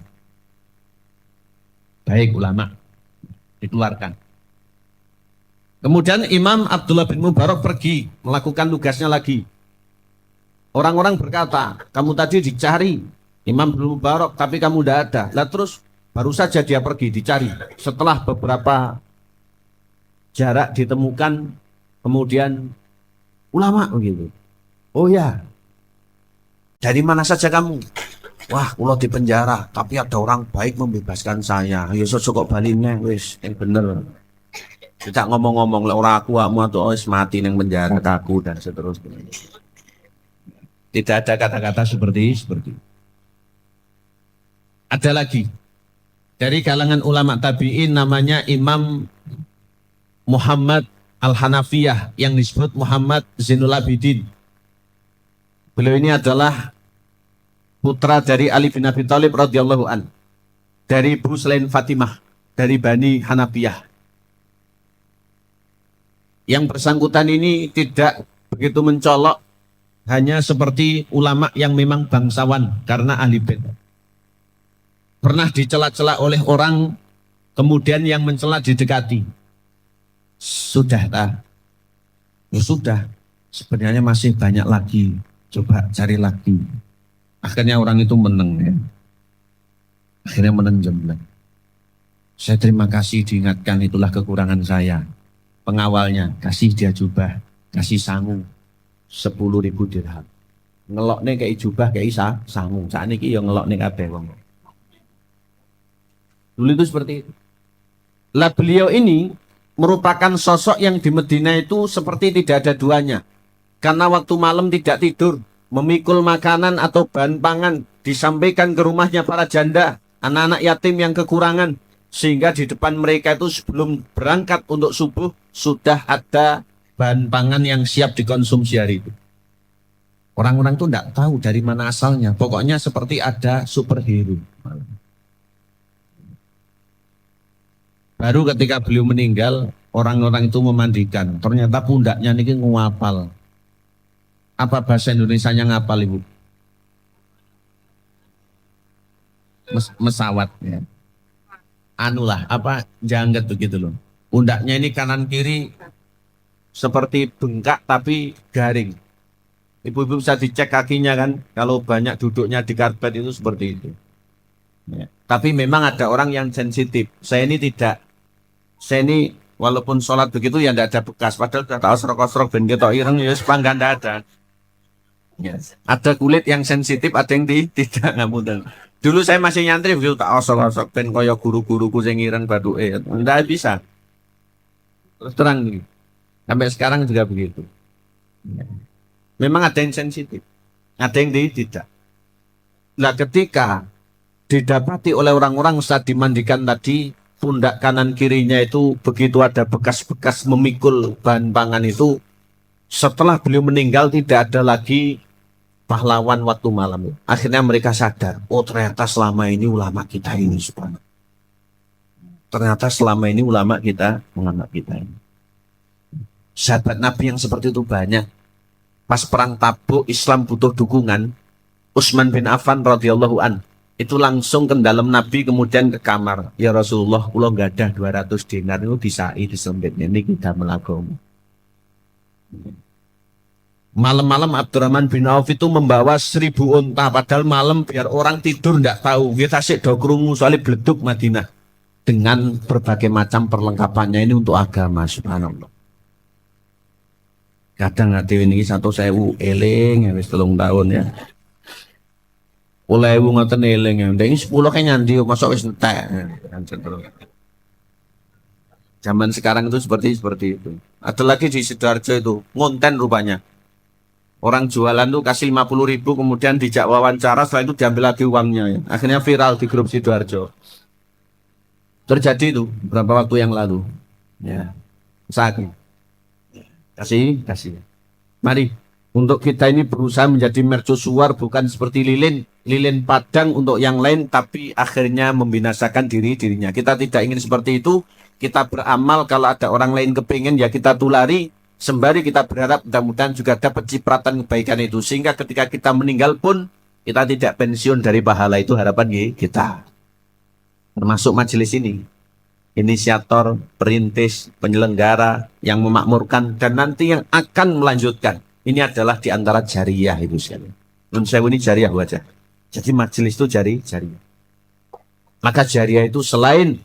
Speaker 2: Baik ulama, dikeluarkan. Kemudian Imam Abdullah bin Mubarak pergi melakukan tugasnya lagi. Orang-orang berkata, kamu tadi dicari Imam bin Mubarak tapi kamu tidak ada. Lah terus baru saja dia pergi dicari. Setelah beberapa jarak ditemukan, kemudian ulama begitu. Oh ya, dari mana saja kamu? Wah, kalau di penjara, tapi ada orang baik membebaskan saya. Ya kok baline wis bener. Tidak ngomong-ngomong orang aku atau wis mati nang penjara kaku dan seterusnya. Tidak ada kata-kata seperti itu. Ada lagi dari kalangan ulama tabi'in namanya Imam Muhammad Al-Hanafiyah yang disebut Muhammad Zainul Abidin. Beliau ini adalah putra dari Ali bin Abi Thalib radhiyallahu an, dari ibu selain Fatimah, dari Bani Hanafiyah. Yang bersangkutan ini tidak begitu mencolok, hanya seperti ulama yang memang bangsawan karena ahli bait. Pernah dicela-cela oleh orang, kemudian yang mencela didekati. Sudah tak? Ya sudah, sebenarnya masih banyak lagi, coba cari lagi. Akhirnya orang itu menang ya. Akhirnya menang jembleng. Saya terima kasih diingatkan, itulah kekurangan saya. Pengawalnya kasih dia jubah, kasih sangu 10.000 dirham. Ngelokne kayak jubah kayak sangu. Saat ini yang ngelokne kabeh wong. Dulu itu seperti itu. Lah beliau ini merupakan sosok yang di Medina itu seperti tidak ada duanya. Karena waktu malam tidak tidur, memikul makanan atau bahan pangan disampaikan ke rumahnya para janda, anak-anak yatim yang kekurangan, sehingga di depan mereka itu sebelum berangkat untuk subuh sudah ada bahan pangan yang siap dikonsumsi hari itu. Orang-orang itu tidak tahu dari mana asalnya, pokoknya seperti ada superhero. Baru ketika beliau meninggal, orang-orang itu memandikan, ternyata pundaknya ini nguapal. Apa bahasa Indonesianya ngapal ibu? Mesawat ya. Anulah, apa jangget begitu loh. Pundaknya ini kanan kiri seperti bengkak tapi garing. Ibu-ibu bisa dicek kakinya kan, kalau banyak duduknya di karpet itu seperti itu. Ya. Tapi memang ada orang yang sensitif. Saya ini tidak. Saya ini walaupun sholat begitu ya tidak ada bekas. Padahal sudah tahu serok-serok ben ketok ireng ya sepanggan tidak ada. Yes. Ada kulit yang sensitif, ada yang tidak ngapunten. Dulu saya masih nyantri begitu tak osok-osok ben kaya guru-guruku sing ireng bathuke. Ndak bisa. Terus terang nih. Sampai sekarang juga begitu. Memang ada yang sensitif, ada yang tidak. Nah ketika didapati oleh orang-orang saat dimandikan tadi, pundak kanan kirinya itu begitu ada bekas-bekas memikul bahan pangan itu, setelah beliau meninggal tidak ada lagi pahlawan waktu malam. Akhirnya mereka sadar, oh ternyata selama ini ulama kita ini subhanallah. Ternyata selama ini ulama kita ini. Sahabat Nabi yang seperti itu banyak. Pas perang Tabuk Islam butuh dukungan, Utsman bin Affan radhiyallahu an itu langsung ke dalam Nabi kemudian ke kamar. Ya Rasulullah, kula nggak ada 200 dinar itu disai disembitnya ini kita melakukan. Malam-malam Abdurrahman bin Auf itu membawa 1000 unta, padahal malam biar orang tidur nggak tahu. Kita sik do krungu soalnya bleduk Madinah dengan berbagai macam perlengkapannya ini untuk agama subhanallah. Kadang hati ini 1.000 eling ya wis 3 tahun ya. 10.000 ngoten eling ya. Ndek 10 kae nyandi mosok wis entek. Zaman sekarang itu seperti itu. Ada lagi di Sidoarjo itu, ngonten rupanya. Orang jualan tuh kasih 50.000 kemudian dijak wawancara, setelah itu diambil lagi uangnya ya. Akhirnya viral di grup Sidoarjo. Terjadi itu beberapa waktu yang lalu. Ya, sakit. Kasih. Mari untuk kita ini berusaha menjadi mercusuar, bukan seperti lilin padang untuk yang lain, tapi akhirnya membinasakan dirinya. Kita tidak ingin seperti itu. Kita beramal, kalau ada orang lain kepingin ya kita tulari, sembari kita berharap mudah-mudahan juga dapat cipratan kebaikan itu, sehingga ketika kita meninggal pun kita tidak pensiun dari pahala itu, harapan kita. Termasuk majelis ini, inisiator, perintis, penyelenggara, yang memakmurkan, dan nanti yang akan melanjutkan. Ini adalah di antara jariah itu sekali. Nun sewu ini jariah wajah. Jadi majelis itu jariah. Maka jariah itu selain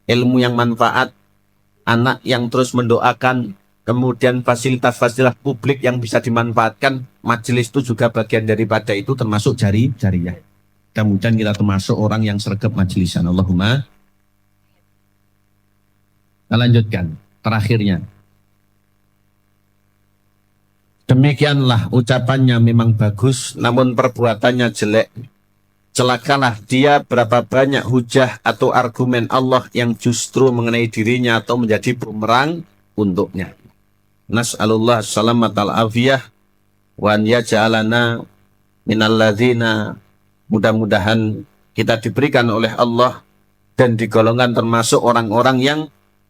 Speaker 2: ilmu yang manfaat, anak yang terus mendoakan, kemudian fasilitas-fasilitas publik yang bisa dimanfaatkan, majelis itu juga bagian daripada itu, termasuk jariah. Kemudian kita termasuk orang yang sergap majelisan. Allahumma. Kita lanjutkan terakhirnya. Demikianlah ucapannya memang bagus, namun perbuatannya jelek. Celakalah dia, berapa banyak hujah atau argumen Allah yang justru mengenai dirinya atau menjadi bumerang untuknya. Nas'alullah salamat al-afiyah wa an yaj'alana minalladzina, mudah-mudahan kita diberikan oleh Allah dan digolongkan termasuk orang-orang yang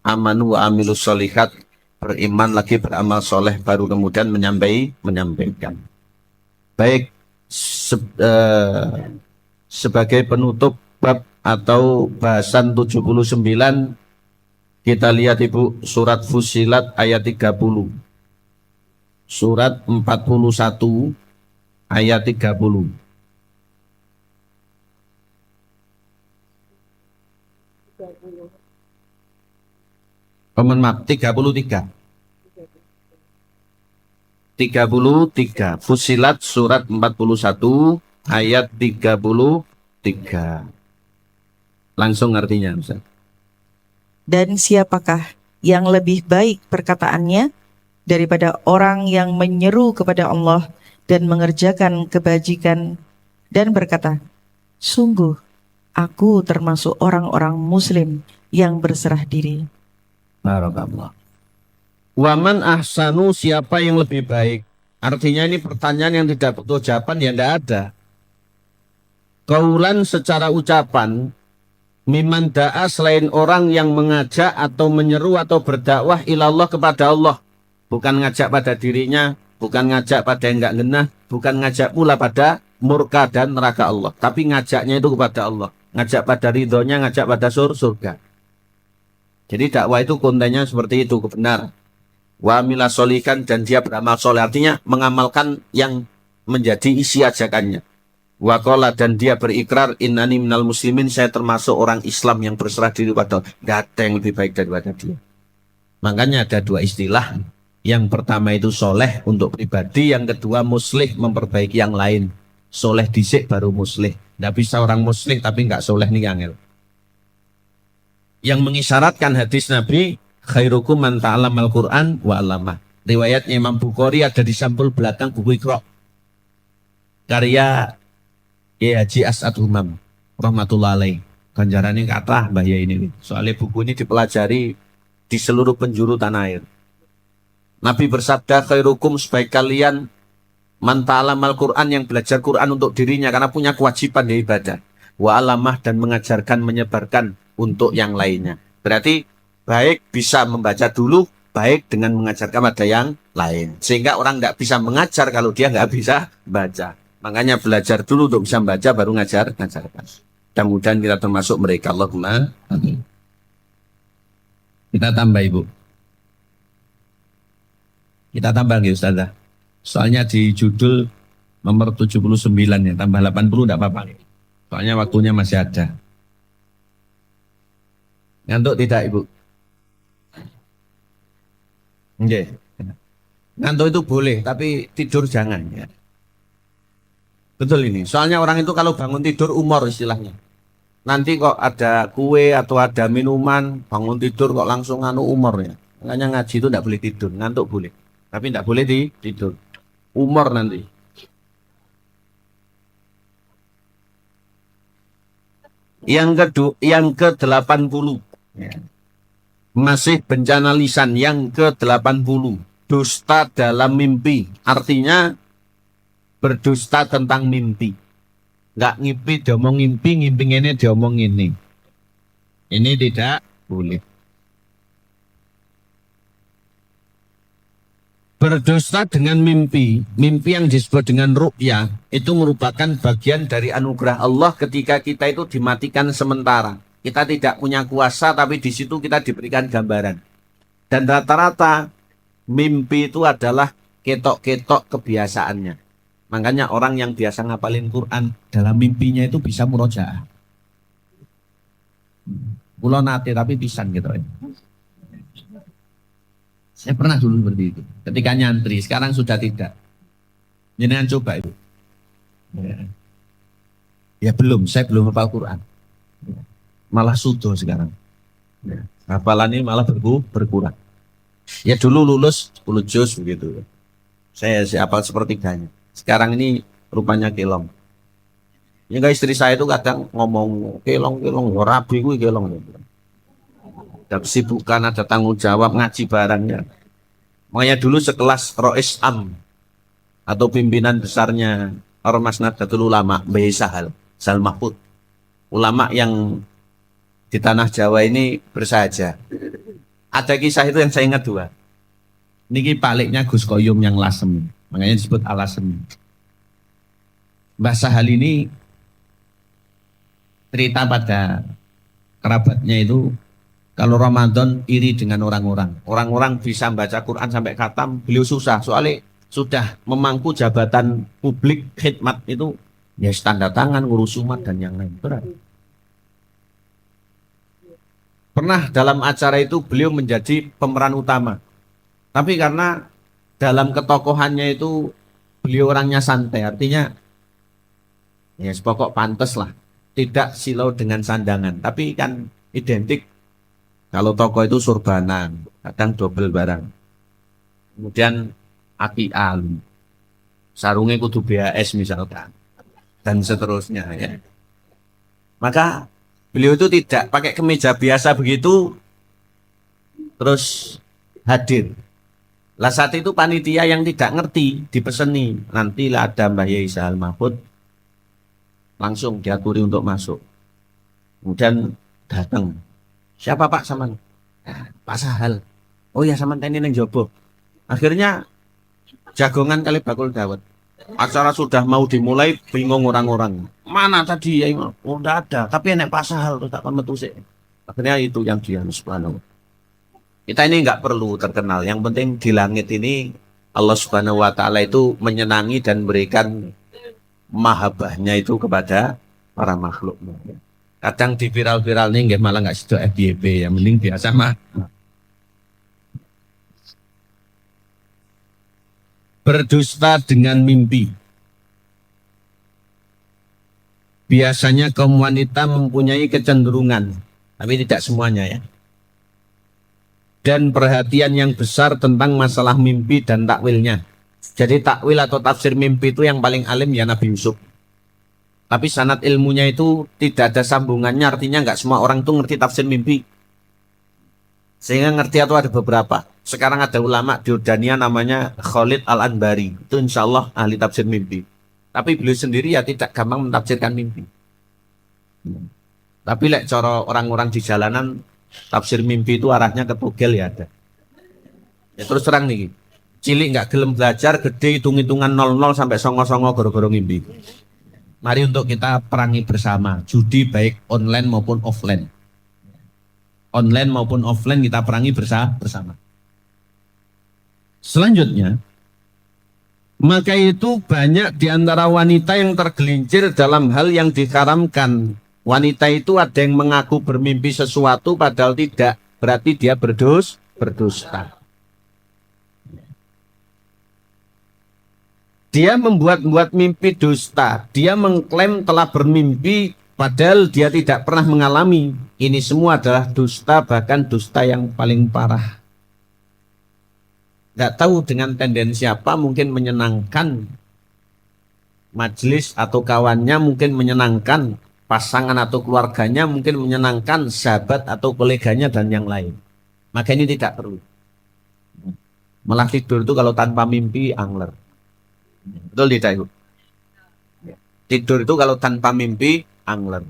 Speaker 2: amanu wa amilus sholihat, beriman lagi beramal soleh, baru kemudian menyampaikan. Baik, sebagai penutup bab atau bahasan 79, kita lihat Ibu surat Fussilat ayat 30. Surat 41 ayat 30. Maaf, 33. 33. Fussilat surat 41 ayat 33. Langsung artinya, Ustaz.
Speaker 3: Dan siapakah yang lebih baik perkataannya daripada orang yang menyeru kepada Allah dan mengerjakan kebajikan dan berkata, sungguh aku termasuk orang-orang muslim yang berserah diri.
Speaker 2: Barakallah. Waman ahsanu, siapa yang lebih baik? Artinya ini pertanyaan yang tidak butuh jawaban, ya tidak ada. Kaulan secara ucapan, miman da'a, selain orang yang mengajak atau menyeru atau berdakwah ilallah, kepada Allah. Bukan ngajak pada dirinya, bukan ngajak pada yang enggak genah, bukan ngajak pula pada murka dan neraka Allah. Tapi ngajaknya itu kepada Allah. Ngajak pada ridhonya, ngajak pada surga. Jadi dakwah itu kontennya seperti itu, benar. Wa amila sholihan, dan dia beramal soleh, artinya mengamalkan yang menjadi isi ajakannya. Wa qala, dan dia berikrar, innani minal muslimin, saya termasuk orang Islam yang berserah diri pada Allah. Tidak ada yang lebih baik daripada dia. Makanya ada dua istilah. Yang pertama itu soleh untuk pribadi, yang kedua muslih, memperbaiki yang lain. Soleh dhisik baru muslih. Tidak bisa orang muslih tapi nggak soleh nih angel. Yang mengisyaratkan hadis Nabi, khairukum man ta'allamal Qur'an wa 'allamah. Riwayatnya Imam Bukhari, ada di sampul belakang buku Iqra. Karya Kiai Haji As'ad Humam rahmatullah alaih. Ganjarannya kathah Mbah Yai ini. Soalnya buku ini dipelajari di seluruh penjuru tanah air. Nabi bersabda, khairukum, sebaik kalian, man ta'allamal Qur'an, yang belajar Qur'an untuk dirinya karena punya kewajiban di ibadah. Wa 'allamah, dan mengajarkan, menyebarkan untuk yang lainnya. Berarti baik bisa membaca dulu, baik dengan mengajarkan pada yang lain. Sehingga orang tidak bisa mengajar kalau dia nggak bisa baca. Makanya belajar dulu untuk bisa membaca, baru ngajarkan. Mudah-mudahan kita termasuk mereka. Allahumma amin. Kita tambah Ibu. Kita tambah nggih Ustazah. Soalnya di judul nomor 79 ya, tambah 80 tidak apa-apa. Soalnya waktunya masih ada. Ngantuk tidak Ibu? Nggih. Ngantuk itu boleh, tapi tidur jangan ya. Betul ini. Soalnya orang itu kalau bangun tidur umur istilahnya. Nanti kok ada kue atau ada minuman, bangun tidur kok langsung umur ya. Makanya ngaji itu tidak boleh tidur, ngantuk boleh. Tapi tidak boleh tidur. Umur nanti. Yang ke-80. Ya. Masih bencana lisan yang ke-80. Dusta dalam mimpi. Artinya berdusta tentang mimpi. Nggak ngimpi, diomong ngimpi, ngimpi ini diomong ini. Ini tidak boleh. Berdusta dengan mimpi, mimpi yang disebut dengan ru'ya, itu merupakan bagian dari anugerah Allah ketika kita itu dimatikan sementara. Kita tidak punya kuasa, tapi di situ kita diberikan gambaran. Dan rata-rata mimpi itu adalah ketok-ketok kebiasaannya. Makanya orang yang biasa ngapalin Quran, dalam mimpinya itu bisa murojaah. Kulo nate tapi pisan gitu. Saya pernah dulu seperti itu. Ketika nyantri, sekarang sudah tidak. Jangan coba itu. Ya belum, saya belum hafal Quran. Malah sudo sekarang. Hafalan ini malah berkurang. Ya dulu lulus 10 juz begitu. Saya hafal sepertiganya. Sekarang ini rupanya kelong. Ya istri saya itu kadang ngomong kelong, rabi gue kelong. Ada kesibukan, ada tanggung jawab, ngaji barangnya. Makanya dulu sekelas Rois Am atau pimpinan besarnya Ormas Nahdlatul Ulama, Mbah Sahal Mahfud. Ulama yang di tanah Jawa ini bersahaja. Ada kisah itu yang saya ingat dua. Niki paliknya Gus Koyum yang lasem, makanya disebut alasem. Mbah Sahal ini cerita pada kerabatnya itu, kalau Ramadan iri dengan orang-orang. Orang-orang bisa baca Quran sampai khatam, beliau susah. Soalnya sudah memangku jabatan publik, khidmat itu, ya tanda tangan, ngurus umat, dan yang lain. Berat. Pernah dalam acara itu beliau menjadi pemeran utama. Tapi karena dalam ketokohannya itu, beliau orangnya santai. Artinya, ya sepokok pantes lah. Tidak silau dengan sandangan. Tapi kan identik. Kalau toko itu surbanan, kadang double barang. Kemudian apian, sarungnya kudu BAS misalkan, dan seterusnya ya. Maka beliau itu tidak pakai kemeja biasa begitu, terus hadir. Lah saat itu panitia yang tidak ngerti dipeseni, nantilah ada Mbah Yai Sahal Mahfud, langsung diaturi untuk masuk. Kemudian datang. Siapa Pak Saman? Pak Sahal. Oh ya Saman tani neng jobo. Akhirnya jagongan kali bakul dawet. Acara sudah mau dimulai, bingung orang-orang. Mana tadi ya? Oh enggak ada. Tapi enek Pak Sahal tuh tak metu sih. Akhirnya itu yang dia subhanahu. Kita ini enggak perlu terkenal. Yang penting di langit ini Allah Subhanahu wa taala itu menyenangi dan berikan mahabbahnya itu kepada para makhluknya. Kadang di viral-viral nih malah nggak sido FYP, yang mending biasa mah. Berdusta dengan mimpi. Biasanya kaum wanita mempunyai kecenderungan, tapi tidak semuanya ya. Dan perhatian yang besar tentang masalah mimpi dan takwilnya. Jadi takwil atau tafsir mimpi itu yang paling alim ya Nabi Yusuf. Tapi sanad ilmunya itu tidak ada sambungannya, artinya nggak semua orang itu ngerti tafsir mimpi. Sehingga ngerti atau ada beberapa. Sekarang ada ulama di Jordania namanya Khalid Al-Anbari. Itu insya Allah ahli tafsir mimpi. Tapi beliau sendiri ya tidak gampang mentafsirkan mimpi. Tapi lek cara orang-orang di jalanan, tafsir mimpi itu arahnya ke togel ya ada. Ya terus terang nih, cilik nggak gelem belajar, gede hitung-hitungan 00 sampai songo-songo goro-goro ngimpi. Mari untuk kita perangi bersama, judi baik online maupun offline. Online maupun offline kita perangi bersama. Selanjutnya, maka itu banyak di antara wanita yang tergelincir dalam hal yang diharamkan. Wanita itu ada yang mengaku bermimpi sesuatu padahal tidak, berarti dia berdusta. Dia membuat mimpi dusta. Dia mengklaim telah bermimpi padahal dia tidak pernah mengalami. Ini semua adalah dusta, bahkan dusta yang paling parah. Tidak tahu dengan tendensi apa, mungkin menyenangkan majelis atau kawannya, mungkin menyenangkan pasangan atau keluarganya, mungkin menyenangkan sahabat atau koleganya dan yang lain. Maka ini tidak perlu. Malah tidur itu kalau tanpa mimpi angler. Betul tidak Ibu? Tidur itu kalau tanpa mimpi angler.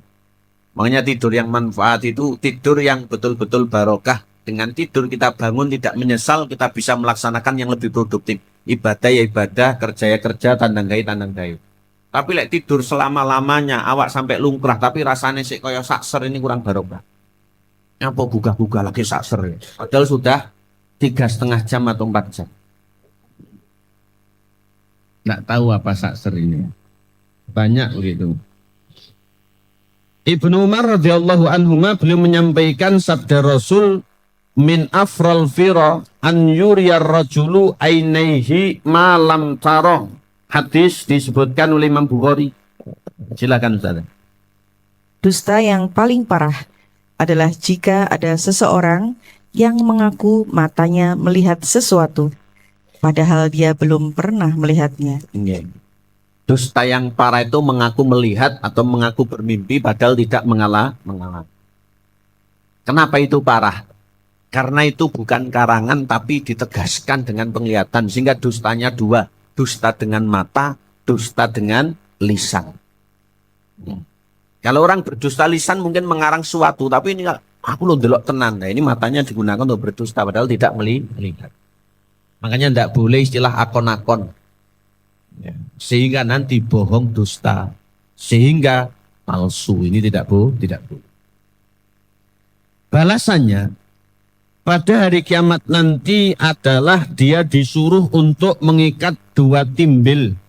Speaker 2: Makanya tidur yang manfaat itu tidur yang betul-betul barokah. Dengan tidur kita bangun tidak menyesal, kita bisa melaksanakan yang lebih produktif. Ibadah ya ibadah, kerja ya kerja, tandang gawe tandang gawe. Tapi lek tidur selama-lamanya awak sampai lungkrah tapi rasanya sih kaya sakser, ini kurang barokah. Apa gugah-gugah lagi sakser ya? Padahal sudah 3,5 jam atau 4 jam. Nggak tahu apa sakser ini. Banyak begitu. Ibnu Umar radhiyallahu anhuma beliau menyampaikan sabda Rasul, min afral fira an yuriyar rajulu ainaihi ma lam tara. Hadis disebutkan oleh Imam Bukhari. Silakan Ustaz.
Speaker 3: Dusta yang paling parah adalah jika ada seseorang yang mengaku matanya melihat sesuatu, padahal dia belum pernah melihatnya.
Speaker 2: Dusta yang parah itu mengaku melihat atau mengaku bermimpi padahal tidak mengalami. Kenapa itu parah? Karena itu bukan karangan tapi ditegaskan dengan penglihatan, sehingga dustanya dua. Dusta dengan mata, dusta dengan lisan. Kalau orang berdusta lisan mungkin mengarang suatu, tapi ini aku lo delok tenan. Nah, ini matanya digunakan untuk berdusta padahal tidak melihat. Makanya tidak boleh istilah akon-akon. Sehingga nanti bohong, dusta, sehingga palsu. Ini tidak boleh. Balasannya pada hari kiamat nanti adalah dia disuruh untuk mengikat 2 timbil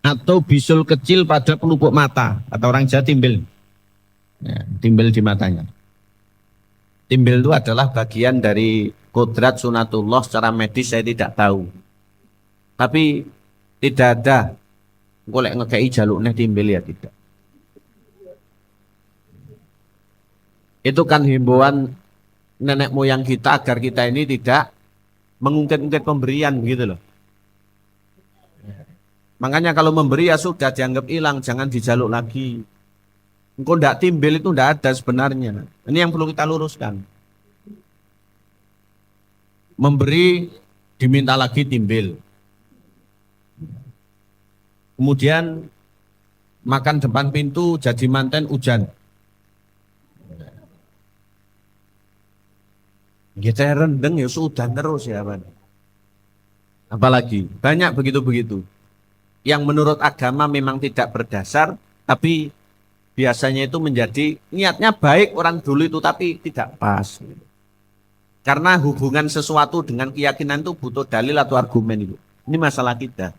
Speaker 2: atau bisul kecil pada pelupuk mata, atau orang Jawa timbel. Timbel di matanya. Timbel itu adalah bagian dari kodrat sunatullah, secara medis saya tidak tahu. Tapi tidak ada golek ngekei jaluknya timbel, ya tidak. Itu kan himbauan nenek moyang kita agar kita ini tidak mengungkit-ungkit pemberian gitu loh. Makanya kalau memberi ya sudah dianggap hilang, jangan dijaluk lagi. Engkau ndak timbel itu ndak ada sebenarnya. Ini yang perlu kita luruskan. Memberi diminta lagi timbel. Kemudian makan depan pintu jadi manten hujan. Kita rendeng ya sudah terus ya Pak. Apalagi banyak begitu-begitu yang menurut agama memang tidak berdasar, tapi biasanya itu menjadi niatnya baik orang dulu itu tapi tidak pas. Karena hubungan sesuatu dengan keyakinan itu butuh dalil atau argumen itu. Ini masalah kita.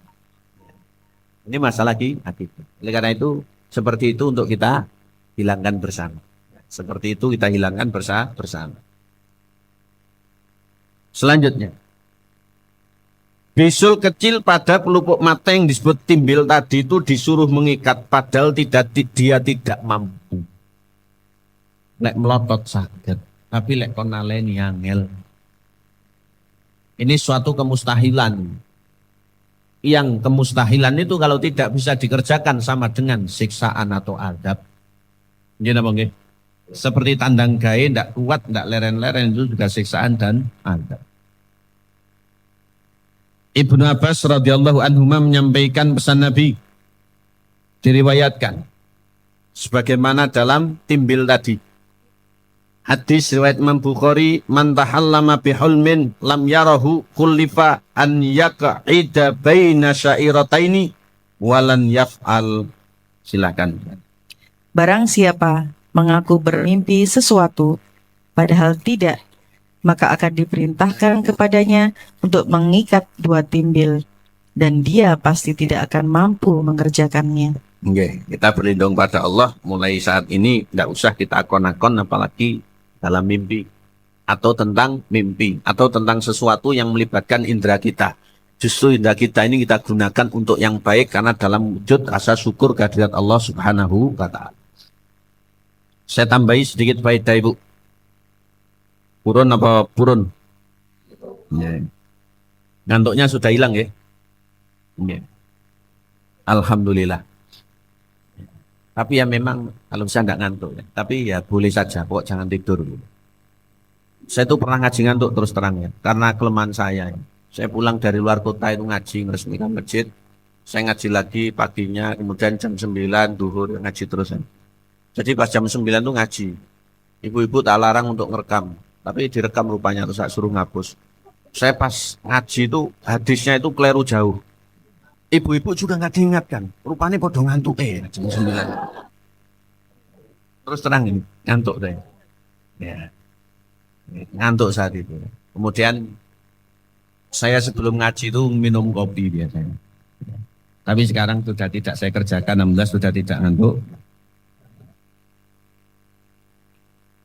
Speaker 2: Ini masalah kita. Oleh karena itu seperti itu untuk kita hilangkan bersama. Seperti itu kita hilangkan bersama. Selanjutnya, bisul kecil pada pelupuk mata yang disebut timbil tadi itu disuruh mengikat padahal dia tidak mampu. Lek melotot sakit, tapi lek konaleni angel. Ini suatu kemustahilan. Yang kemustahilan itu kalau tidak bisa dikerjakan sama dengan siksaan atau adab. Gimana Bang? Seperti tandang gawe tidak kuat, tidak leren-leren, itu juga siksaan dan adab. Ibnu Abbas radhiyallahu anhu menyampaikan pesan Nabi, diriwayatkan sebagaimana dalam timbil tadi. Hadis riwayat Imam Bukhari, man tahallama bihulmin lam yarahu kullifa an yaq'ida baina syairataini walan yaf'al. Silakan.
Speaker 3: Barang siapa mengaku bermimpi sesuatu padahal tidak, maka akan diperintahkan kepadanya untuk mengikat 2 timbil dan dia pasti tidak akan mampu mengerjakannya.
Speaker 2: Oke, kita berlindung pada Allah mulai saat ini, tidak usah kita akon-akon apalagi dalam mimpi atau tentang mimpi atau tentang sesuatu yang melibatkan indera kita. Justru indera kita ini kita gunakan untuk yang baik karena dalam wujud rasa syukur kehadirat Allah Subhanahu wa Ta'ala. Saya tambahi sedikit faedah Ibu. Purun apa purun? Ya. Ngantuknya sudah hilang ya? Ya. Alhamdulillah. Tapi ya memang kalau saya nggak ngantuk ya. Tapi ya boleh saja, kok jangan tidur. Saya tuh pernah ngaji ngantuk terus terang ya, karena kelemahan saya. Saya pulang dari luar kota itu ngaji, meresmikan masjid. Saya ngaji lagi paginya, kemudian jam 9 duhur ngaji terus. Ya. Jadi pas jam 9 tuh ngaji. Ibu-ibu tak larang untuk ngerekam, tapi direkam rupanya terus saya suruh ngapus. Saya pas ngaji itu hadisnya itu keliru jauh. Ibu-ibu juga nggak diingatkan. Rupanya podo ngantuk jam 9. Terus terang ini, ngantuk deh. Ya, ngantuk saat itu. Kemudian saya sebelum ngaji itu minum kopi biasanya. Tapi sekarang sudah tidak saya kerjakan, alhamdulillah sudah tidak ngantuk.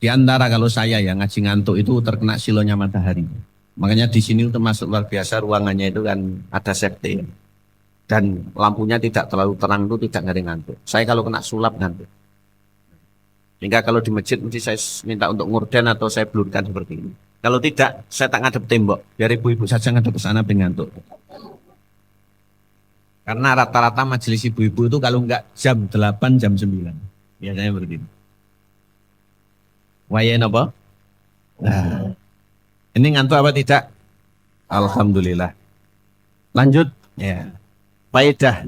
Speaker 2: Di antara kalau saya ya ngaji ngantuk itu terkena silonya matahari. Makanya di sini termasuk luar biasa ruangannya itu kan ada safety. Dan lampunya tidak terlalu terang itu tidak ngeri ngantuk. Saya kalau kena sulap ngantuk. Sehingga kalau di masjid mesti saya minta untuk ngorden atau saya blurkan seperti ini. Kalau tidak, saya tak ngadep tembok. Biar ibu-ibu saja ngadep ke sana ngantuk. Karena rata-rata majelis ibu-ibu itu kalau enggak jam 8, jam 9. Biasanya begini. Wayain apa? Nah, ini ngantuk apa tidak? Alhamdulillah. Lanjut. Ya. Faedah.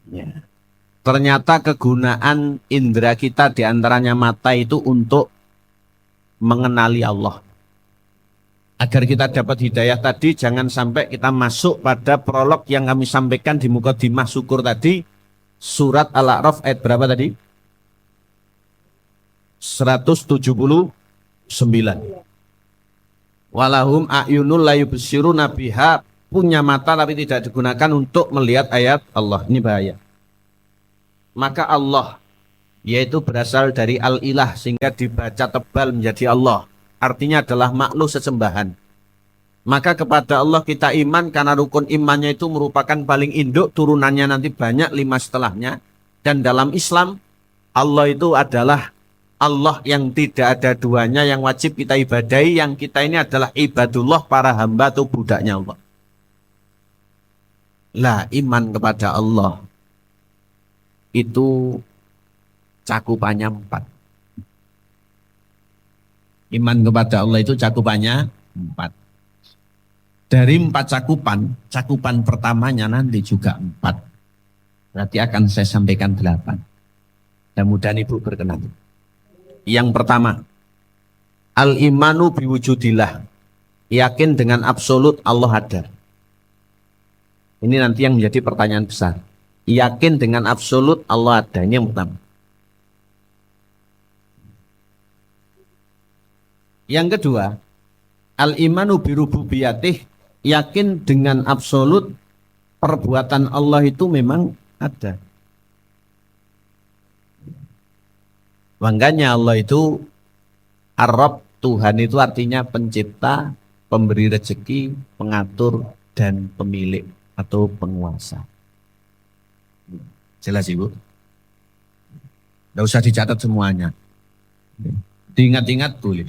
Speaker 2: Ya. Ternyata kegunaan indera kita diantaranya mata itu untuk mengenali Allah. Agar kita dapat hidayah tadi, jangan sampai kita masuk pada prolog yang kami sampaikan di mukadimah syukur tadi. Surat Al-A'raf ayat berapa tadi? 179. Walahum a'yunul la yubsiruna biha, punya mata tapi tidak digunakan untuk melihat ayat Allah. Ini bahaya. Maka Allah yaitu berasal dari al-ilah sehingga dibaca tebal menjadi Allah. Artinya adalah makhluk sesembahan. Maka kepada Allah kita iman karena rukun imannya itu merupakan paling induk, turunannya nanti banyak 5 setelahnya. Dan dalam Islam Allah itu adalah Allah yang tidak ada duanya, yang wajib kita ibadahi, yang kita ini adalah ibadullah, para hamba atau budaknya Allah. Lah iman kepada Allah itu cakupannya 4. Iman kepada Allah itu cakupannya 4. Dari 4 cakupan, cakupan pertamanya nanti juga 4. Berarti akan saya sampaikan 8. Mudah-mudahan Ibu berkenan. Yang pertama, al-imanu biwujudillah. Yakin dengan absolut Allah ada. Ini nanti yang menjadi pertanyaan besar. Yakin dengan absolut Allah ada. Ini yang pertama. Yang kedua, al-imanu birububiyatih. Yakin dengan absolut perbuatan Allah itu memang ada. Makanya Allah itu Ar-Rabb, Tuhan itu artinya pencipta, pemberi rezeki, pengatur, dan pemilik atau penguasa. Jelas Ibu? Tidak usah dicatat semuanya. Diingat-ingat boleh.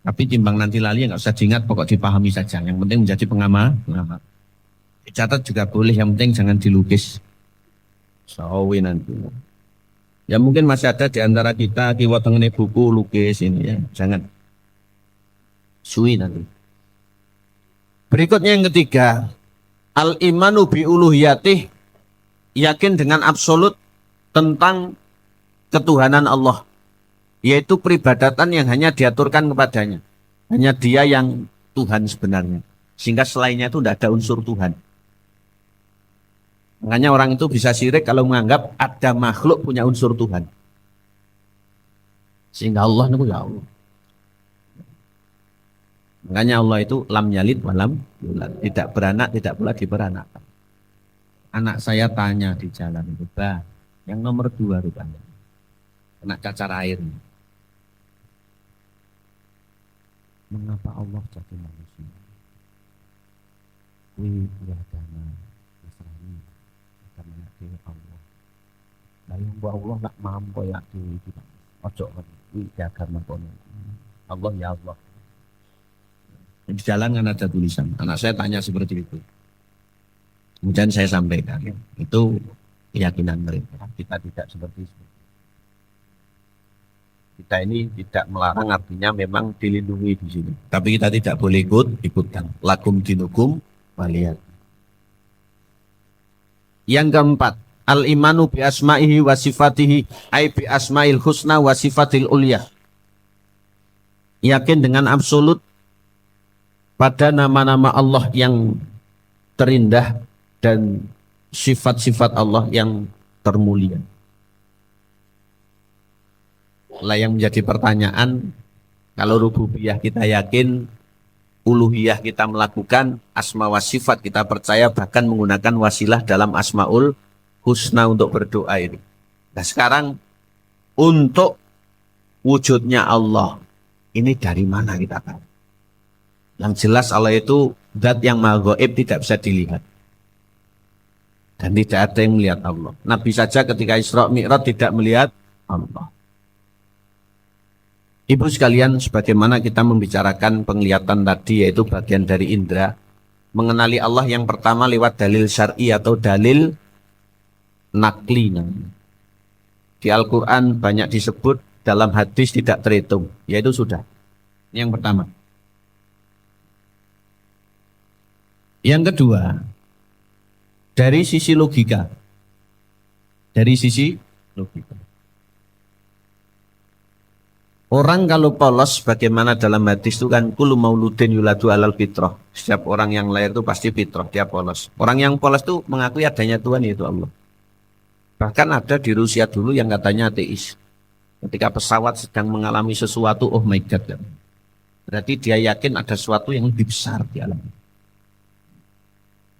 Speaker 2: Tapi timbang nanti lali nggak usah diingat, pokok dipahami saja. Yang penting menjadi pengamal. Dicatat juga boleh, yang penting jangan dilukis. Sawi nanti. Ya mungkin masih ada di antara kita kiwa tengene buku lukis ini ya, jangan. Suwi nanti. Berikutnya yang ketiga, al-imanu bi uluhiyatih, yakin dengan absolut tentang ketuhanan Allah, yaitu peribadatan yang hanya diaturkan kepadanya. Hanya Dia yang Tuhan sebenarnya. Sehingga selainnya itu tidak ada unsur Tuhan. Makanya orang itu bisa syirik kalau menganggap ada makhluk punya unsur Tuhan. Sehingga Allah itu ya Allah. Makanya Allah itu lam yalid walam yulad. Tidak beranak, tidak pula diperanakan. Anak saya tanya di jalan itu, Bah, yang nomor 2 rupanya. Kena cacar air. Mengapa Allah jadi manusia? Wih, agama Nasrani. Karena dia Allah. Lah yang Allah nak mampu ya di kita. Ojo kan iki agama kono. Allah ya Allah. Di jalan kan ada tulisan. Anak saya tanya seperti itu. Kemudian saya sampaikan. Itu keyakinan mereka. Kita tidak seperti itu. Kita ini tidak melarang, artinya memang dilindungi di sini. Tapi kita tidak boleh ikutan. Lakum dinukum waliyad. Yang keempat, al-imanu bi asma'ihi wa sifatihi, ay bi asma'il husna wa sifatil ulya. Yakin dengan absolut pada nama-nama Allah yang terindah dan sifat-sifat Allah yang termulia. Lah yang menjadi pertanyaan, kalau rububiyah kita yakin, uluhiyah kita melakukan, asma wa sifat kita percaya, bahkan menggunakan wasilah dalam asmaul husna untuk berdoa ini. Nah sekarang untuk wujudnya Allah, ini dari mana kita tahu? Yang jelas Allah itu zat yang maha gaib, tidak bisa dilihat. Dan tidak ada yang melihat Allah. Nabi saja ketika Isra Mi'raj tidak melihat Allah. Ibu sekalian, sebagaimana kita membicarakan penglihatan tadi, yaitu bagian dari indera, mengenali Allah yang pertama lewat dalil syar'i atau dalil nakli. Di Al-Quran banyak disebut, dalam hadis tidak terhitung, yaitu sudah. Ini yang pertama. Yang kedua, dari sisi logika. Dari sisi logika. Orang kalau polos, bagaimana dalam hadis itu kan, kullu mauludin yuladu alal fitrah. Setiap orang yang lahir itu pasti fitrah, dia polos. Orang yang polos itu mengakui adanya Tuhan, yaitu Allah. Bahkan ada di Rusia dulu yang katanya ateis. Ketika pesawat sedang mengalami sesuatu, oh my God. Berarti dia yakin ada sesuatu yang lebih besar di alam.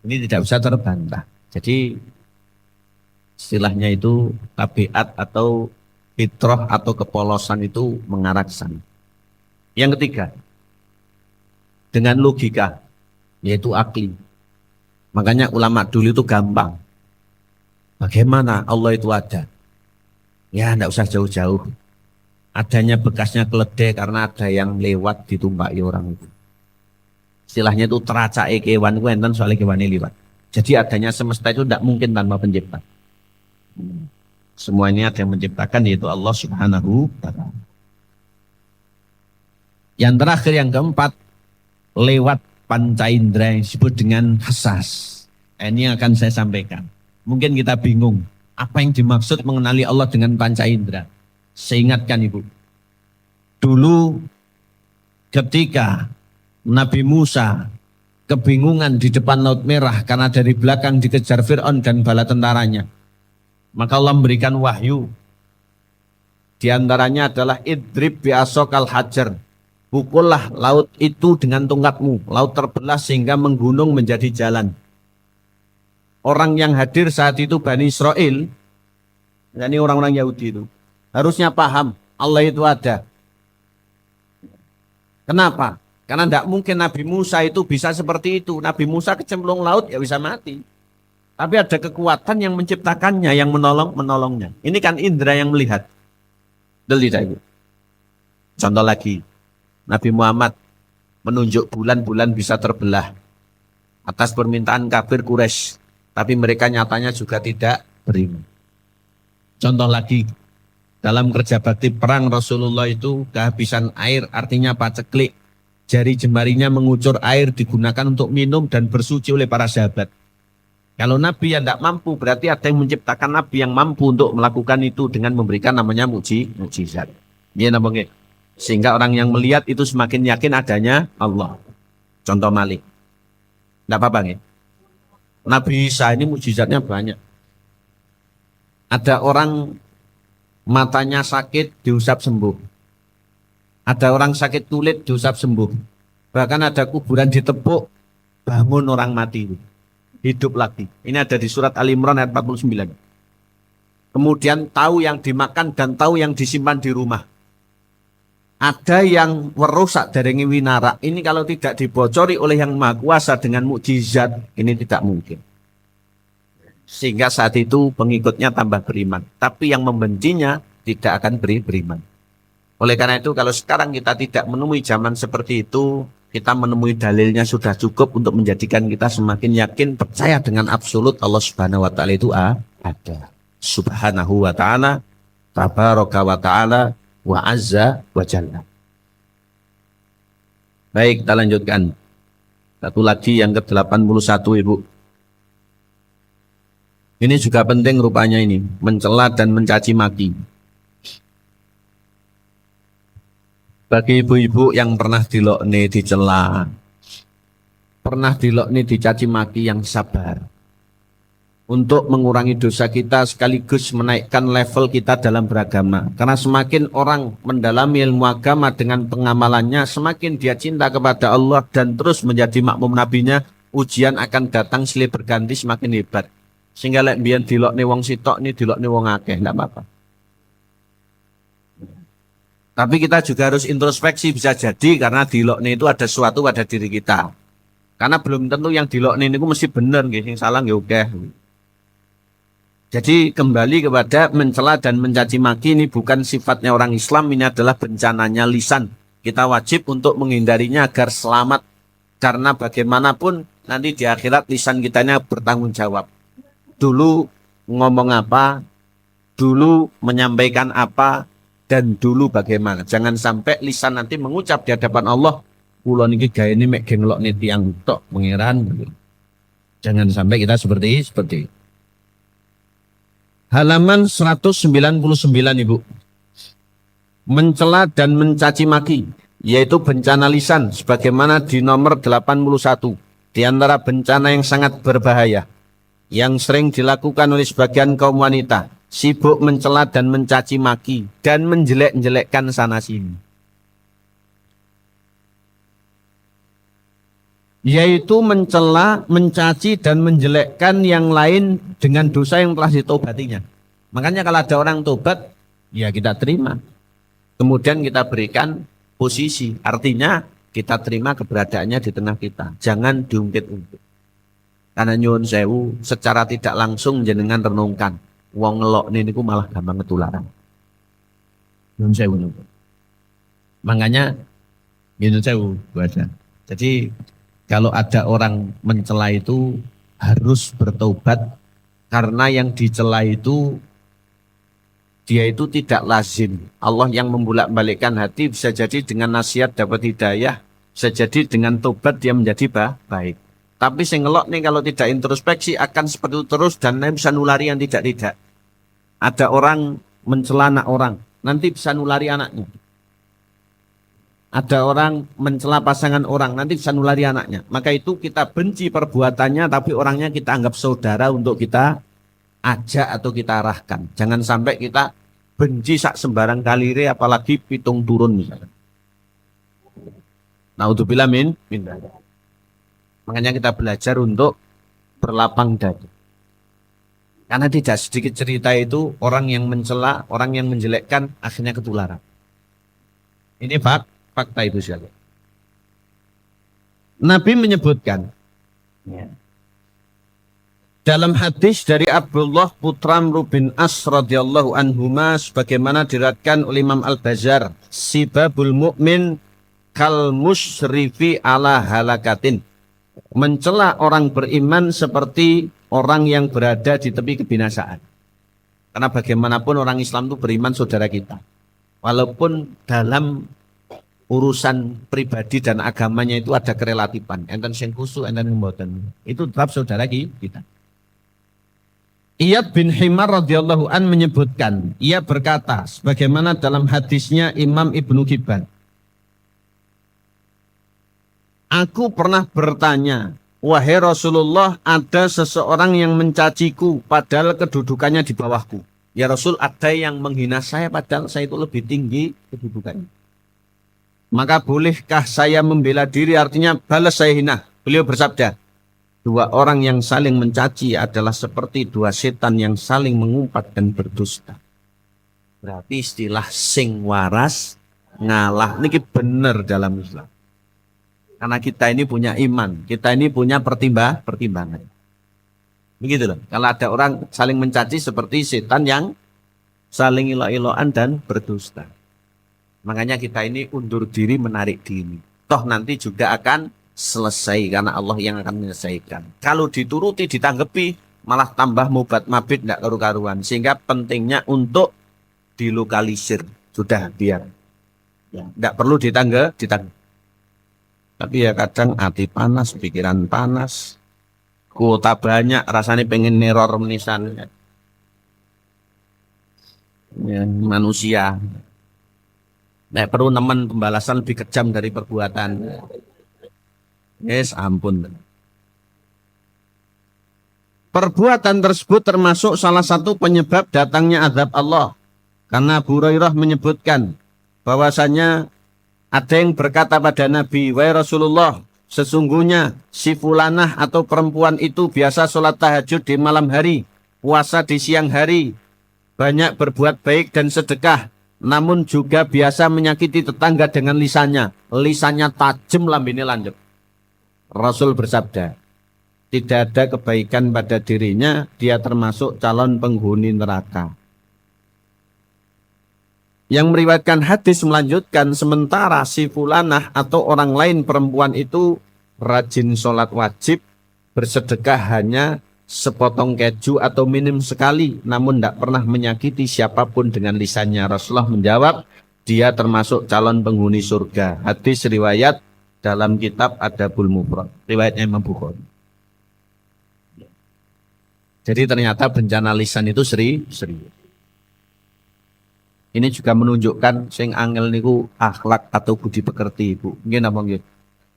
Speaker 2: Ini tidak bisa terbantah. Jadi istilahnya itu tabiat atau fitrah atau kepolosan itu mengarah ke sana. Yang ketiga, dengan logika, yaitu akli. Makanya ulama dulu itu gampang. Bagaimana Allah itu ada? Ya, tidak usah jauh-jauh. Adanya bekasnya keledai karena ada yang lewat ditumpaki orang itu. Istilahnya itu teracake kewan, enten soalnya kewan ini lewat. Jadi adanya semesta itu tidak mungkin tanpa pencipta. Semuanya ada yang menciptakan, yaitu Allah Subhanahu wa ta'ala. Yang terakhir, yang keempat, lewat panca indera yang disebut dengan hasas. Ini yang akan saya sampaikan. Mungkin kita bingung, apa yang dimaksud mengenali Allah dengan panca indera? Saya ingatkan Ibu. Dulu ketika Nabi Musa kebingungan di depan Laut Merah karena dari belakang dikejar Fir'aun dan bala tentaranya. Maka Allah memberikan wahyu. Di antaranya adalah idrib bi'asokal hajar. Pukullah laut itu dengan tongkatmu. Laut terbelah sehingga menggunung menjadi jalan. Orang yang hadir saat itu Bani Israel, ini orang-orang Yahudi itu, harusnya paham Allah itu ada. Kenapa? Karena tidak mungkin Nabi Musa itu bisa seperti itu. Nabi Musa kecemplung laut ya bisa mati. Tapi ada kekuatan yang menciptakannya, yang menolongnya. Ini kan indera yang melihat. Itu. Contoh lagi, Nabi Muhammad menunjuk bulan-bulan bisa terbelah atas permintaan kafir Quraisy. Tapi mereka nyatanya juga tidak beriman. Contoh lagi, dalam kerja bakti perang Rasulullah itu kehabisan air, artinya paceklik. Jari jemarinya mengucur air digunakan untuk minum dan bersuci oleh para sahabat. Kalau Nabi yang tidak mampu, berarti ada yang menciptakan Nabi yang mampu untuk melakukan itu dengan memberikan namanya mukjizat. Ini namanya. Sehingga orang yang melihat itu semakin yakin adanya Allah. Contoh Malik. Tidak apa-apa ya. Nabi Isa ini mukjizatnya banyak. Ada orang matanya sakit diusap sembuh. Ada orang sakit kulit diusap sembuh. Bahkan ada kuburan ditepuk, bangun orang mati. Hidup lagi. Ini ada di surat Al-Imran ayat 49. Kemudian tahu yang dimakan dan tahu yang disimpan di rumah. Ada yang merusak dari winara. Ini kalau tidak dibocori oleh yang maha kuasa dengan mukjizat, ini tidak mungkin. Sehingga saat itu pengikutnya tambah beriman. Tapi yang membencinya tidak akan beriman. Oleh karena itu kalau sekarang kita tidak menemui zaman seperti itu, kita menemui dalilnya sudah cukup untuk menjadikan kita semakin yakin, percaya dengan absolut Allah Subhanahu wa ta'ala itu ada. Subhanahu wa ta'ala, tabaraka wa ta'ala, wa azza wa jalla. Baik, kita lanjutkan. Satu lagi yang ke-81, Ibu. Ini juga penting rupanya ini, mencela dan mencaci maki. Bagi ibu-ibu yang pernah dilokne, dicela, pernah dilokne, dicaci maki, yang sabar. Untuk mengurangi dosa kita sekaligus menaikkan level kita dalam beragama. Karena semakin orang mendalami ilmu agama dengan pengamalannya, semakin dia cinta kepada Allah dan terus menjadi makmum nabinya, ujian akan datang silih berganti semakin hebat. Sehingga lek mbiyen dilokne wong sitok ni dilokne wong akeh, enggak apa-apa. Tapi kita juga harus introspeksi, bisa jadi karena dilokne itu ada sesuatu pada diri kita. Karena belum tentu yang dilokne itu mesti benar, nggih, sing salah nggih akeh. Jadi kembali kepada mencela dan mencaci maki ini bukan sifatnya orang Islam, ini adalah bencananya lisan. Kita wajib untuk menghindarinya agar selamat. Karena bagaimanapun nanti di akhirat lisan kita ini bertanggung jawab. Dulu ngomong apa, dulu menyampaikan apa, dan dulu bagaimana. Jangan sampai lisan nanti mengucap di hadapan Allah, kula niki gawe ini mek genglok niti yang tok pengiran. Jangan sampai kita seperti itu. Halaman 199, Ibu. Mencela dan mencaci maki, yaitu bencana lisan sebagaimana di nomor 81. Di antara bencana yang sangat berbahaya yang sering dilakukan oleh sebagian kaum wanita, sibuk mencela dan mencaci maki dan menjelek-jelekkan sana sini. Yaitu mencela, mencaci dan menjelekkan yang lain dengan dosa yang telah ditobatinya. Makanya kalau ada orang tobat, ya kita terima. Kemudian kita berikan posisi, artinya kita terima keberadaannya di tengah kita. Jangan diungkit-ungkit. Karena nyuwun sewu, secara tidak langsung jenengan renungkan. Wong ngelok niku malah gampang ketularan. Nyuwun sewu. Makanya nyuwun sewu baca. Jadi kalau ada orang mencela itu harus bertobat, karena yang dicela itu dia itu tidak lazim. Allah yang membolak-balikkan hati, bisa jadi dengan nasihat dapat hidayah, bisa jadi dengan tobat dia menjadi baik. Tapi sing ngelok nih kalau tidak introspeksi akan seperti itu terus dan bisa nulari yang tidak. Ada orang mencela anak orang, nanti bisa nulari anaknya. Ada orang mencela pasangan orang, nanti bisa nulari anaknya. Maka itu kita benci perbuatannya, tapi orangnya kita anggap saudara untuk kita ajak atau kita arahkan. Jangan sampai kita benci sak sembarang kalire, apalagi pitung turun misalnya. Naudzubillah min. Makanya kita belajar untuk berlapang dada. Karena tidak sedikit cerita itu orang yang mencela, orang yang menjelekkan akhirnya ketularan. Ini fakta itu saja. Nabi menyebutkan dalam hadis dari Abdullah putra Amr bin As radhiyallahu anhuma sebagaimana diriwayatkan oleh Imam Al-Bazzar, sibabul mu'min kal musrifi ala halakatin. Mencela orang beriman seperti orang yang berada di tepi kebinasaan. Karena bagaimanapun orang Islam itu beriman saudara kita. Walaupun dalam urusan pribadi dan agamanya itu ada kerelatifan. Enten sing khusuk, enten mboten. Itu tetap saudara kita. Iyad bin Himar radhiyallahu an menyebutkan, ia berkata sebagaimana dalam hadisnya Imam Ibnu Hibban. Aku pernah bertanya, wahai Rasulullah, ada seseorang yang mencaciku padahal kedudukannya di bawahku. Ya Rasul, ada yang menghina saya padahal saya itu lebih tinggi kedudukannya. Maka bolehkah saya membela diri, artinya balas saya hina? Beliau bersabda, dua orang yang saling mencaci adalah seperti dua setan yang saling mengumpat dan berdusta. Berarti istilah sing waras ngalah niki bener dalam Islam. Karena kita ini punya iman, kita ini punya pertimbangan. Begitu loh. Kalau ada orang saling mencaci seperti setan yang saling ilo-iloan dan berdusta. Makanya kita ini undur diri, menarik diri. Toh nanti juga akan selesai karena Allah yang akan menyelesaikan. Kalau dituruti, ditanggapi, malah tambah mubat mabit tidak karu-karuan. Sehingga pentingnya untuk dilokalisir. Sudah biar. Ya, tidak perlu ditangga. Tapi ya kadang hati panas, pikiran panas, kuota banyak, rasanya pengen neror menisan. Ya, manusia. Nah, perlu nemen pembalasan lebih kejam dari perbuatan. Yes, ampun. Perbuatan tersebut termasuk salah satu penyebab datangnya azab Allah. Karena Abu Hurairah menyebutkan bahwasanya ada yang berkata pada Nabi, "Wahai Rasulullah, sesungguhnya si fulanah atau perempuan itu biasa sholat tahajud di malam hari, puasa di siang hari, banyak berbuat baik dan sedekah, namun juga biasa menyakiti tetangga dengan lisannya. Lisannya tajam, lambene landep." Rasul bersabda, tidak ada kebaikan pada dirinya, dia termasuk calon penghuni neraka. Yang meriwayatkan hadis melanjutkan, sementara si fulanah atau orang lain perempuan itu rajin sholat wajib, bersedekah hanya sepotong keju atau minim sekali, namun tidak pernah menyakiti siapapun dengan lisannya. Rasulullah menjawab, dia termasuk calon penghuni surga. Hadis riwayat dalam kitab Adabul Mufrad, riwayatnya Imam Bukhari. Jadi ternyata bencana lisan itu serius. Ini juga menunjukkan sing angel niku akhlak atau budi pekerti, Bu. Nggih napa nggih?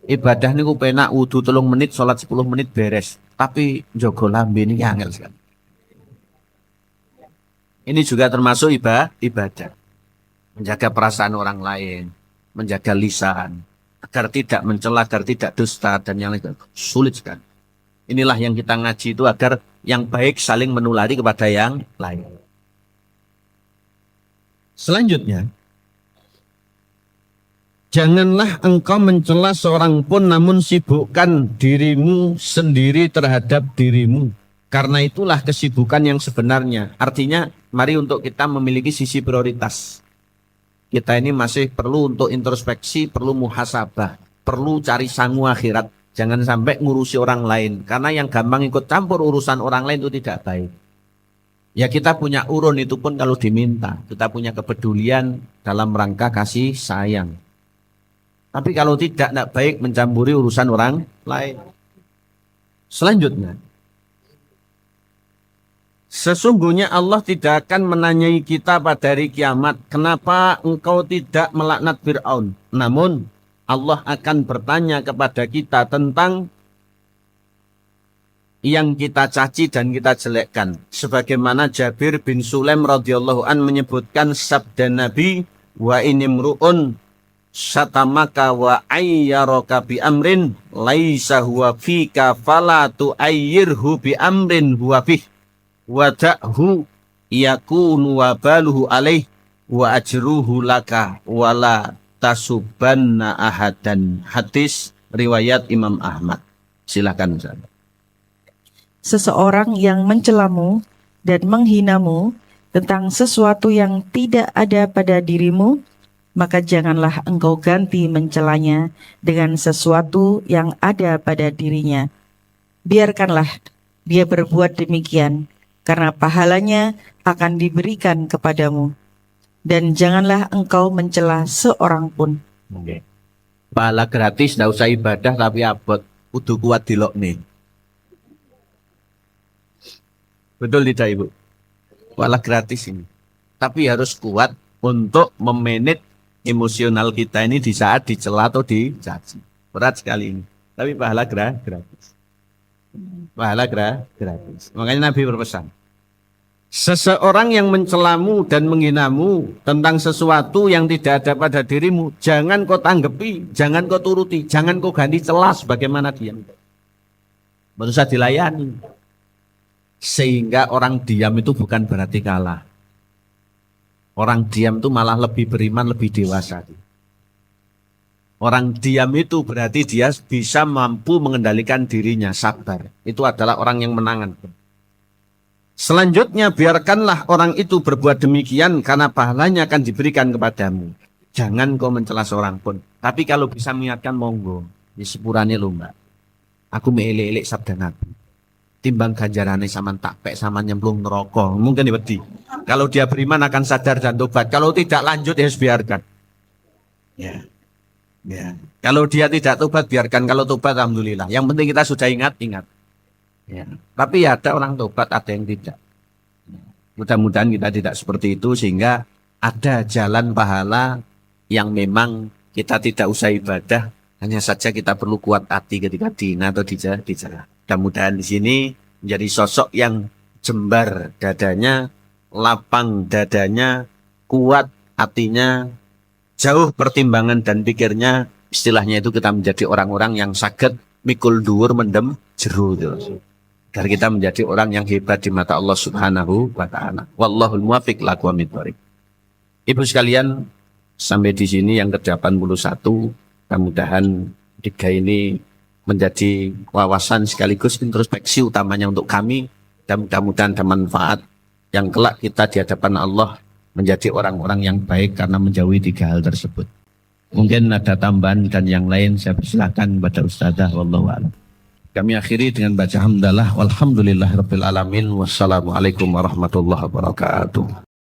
Speaker 2: Ibadah niku penak wudu 3 menit, salat 10 menit beres. Tapi njogo lambe niki angel sekali. Ini juga termasuk ibadah. Menjaga perasaan orang lain, menjaga lisan, agar tidak mencela, agar tidak dusta dan yang lain. Sulit sekali. Inilah yang kita ngaji itu agar yang baik saling menulari kepada yang lain. Selanjutnya, janganlah engkau mencela seorang pun, namun sibukkan dirimu sendiri terhadap dirimu. Karena itulah kesibukan yang sebenarnya. Artinya, mari untuk kita memiliki sisi prioritas. Kita ini masih perlu untuk introspeksi, perlu muhasabah, perlu cari sangu akhirat. Jangan sampai ngurusi orang lain. Karena yang gampang ikut campur urusan orang lain itu tidak baik. Ya kita punya urun itu pun kalau diminta. Kita punya kepedulian dalam rangka kasih sayang. Tapi kalau tidak baik mencampuri urusan orang lain. Selanjutnya, sesungguhnya Allah tidak akan menanyai kita pada hari kiamat, kenapa engkau tidak melaknat Fir'aun. Namun Allah akan bertanya kepada kita tentang yang kita caci dan kita jelekkan. Sebagaimana Jabir bin Sulaim radhiyallahu an menyebutkan sabda Nabi, wa inimru'un syatamaka wa ayyaraka bi amrin laisa huwa fika fala tu'ayyirhu bi amrin huwa fih wa da'hu yakunu wabaluhu alaih wa ajruhu laka wala tasubanna ahadan. Hadis riwayat Imam Ahmad. Silakan Ustaz.
Speaker 3: Seseorang yang mencelamu dan menghinamu tentang sesuatu yang tidak ada pada dirimu, maka janganlah engkau ganti mencelanya dengan sesuatu yang ada pada dirinya. Biarkanlah dia berbuat demikian, karena pahalanya akan diberikan kepadamu. Dan janganlah engkau mencela seorang pun.
Speaker 2: Pahala gratis, tidak usah ibadah tapi abot, kudu kuat dilok nih. Betul tidak Ibu? Pahala gratis ini. Tapi harus kuat untuk memanage emosional kita ini di saat dicela atau dicaci. Berat sekali ini. Tapi pahala gratis. Pahala gratis. Makanya Nabi berpesan, seseorang yang mencelamu dan menghinamu tentang sesuatu yang tidak ada pada dirimu, jangan kau tanggapi, jangan kau turuti, jangan kau ganti celah sebagaimana dia. Berusaha dilayani. Sehingga orang diam itu bukan berarti kalah. Orang diam itu malah lebih beriman, lebih dewasa. Orang diam itu berarti dia bisa mampu mengendalikan dirinya, sabar. Itu adalah orang yang menangan. Selanjutnya, biarkanlah orang itu berbuat demikian karena pahalanya akan diberikan kepadamu. Jangan kau mencela seorang pun. Tapi kalau bisa mengingatkan, monggo. Di sepurane lho Mbak. Aku melelek sabda Nabi. timbang ganjarane sampean takpek sama nyemplung neraka. Mungkin wedi. Kalau dia beriman akan sadar dan tobat. Kalau tidak lanjut ya biarkan. Ya. Ya. Kalau dia tidak tobat biarkan. Kalau tobat alhamdulillah. Yang penting kita sudah ingat. Ya. Tapi ya ada orang tobat, ada yang tidak. Mudah-mudahan kita tidak seperti itu sehingga ada jalan pahala yang memang kita tidak usah ibadah, hanya saja kita perlu kuat hati ketika dihina atau dijala. Mudah-mudahan di sini menjadi sosok yang jembar dadanya, lapang dadanya, kuat hatinya, jauh pertimbangan dan pikirnya. Istilahnya itu kita menjadi orang-orang yang saged mikul dhuwur mendem jero itu. Agar kita menjadi orang yang hebat di mata Allah Subhanahu wa taala. Wallahul muwaffiq aqwamit thoriq. Ibu sekalian, sampai di sini yang ke-81, mudah-mudahan 3 ini menjadi wawasan sekaligus introspeksi utamanya untuk kami dan mudah-mudahan ada manfaat yang kelak kita di hadapan Allah menjadi orang-orang yang baik karena menjauhi 3 hal tersebut. Mungkin ada tambahan dan yang lain saya persilahkan kepada Ustazah wallahu a'lam. Kami akhiri dengan baca hamdalah walhamdulillahirabbil alamin wassalamualaikum warahmatullahi wabarakatuh.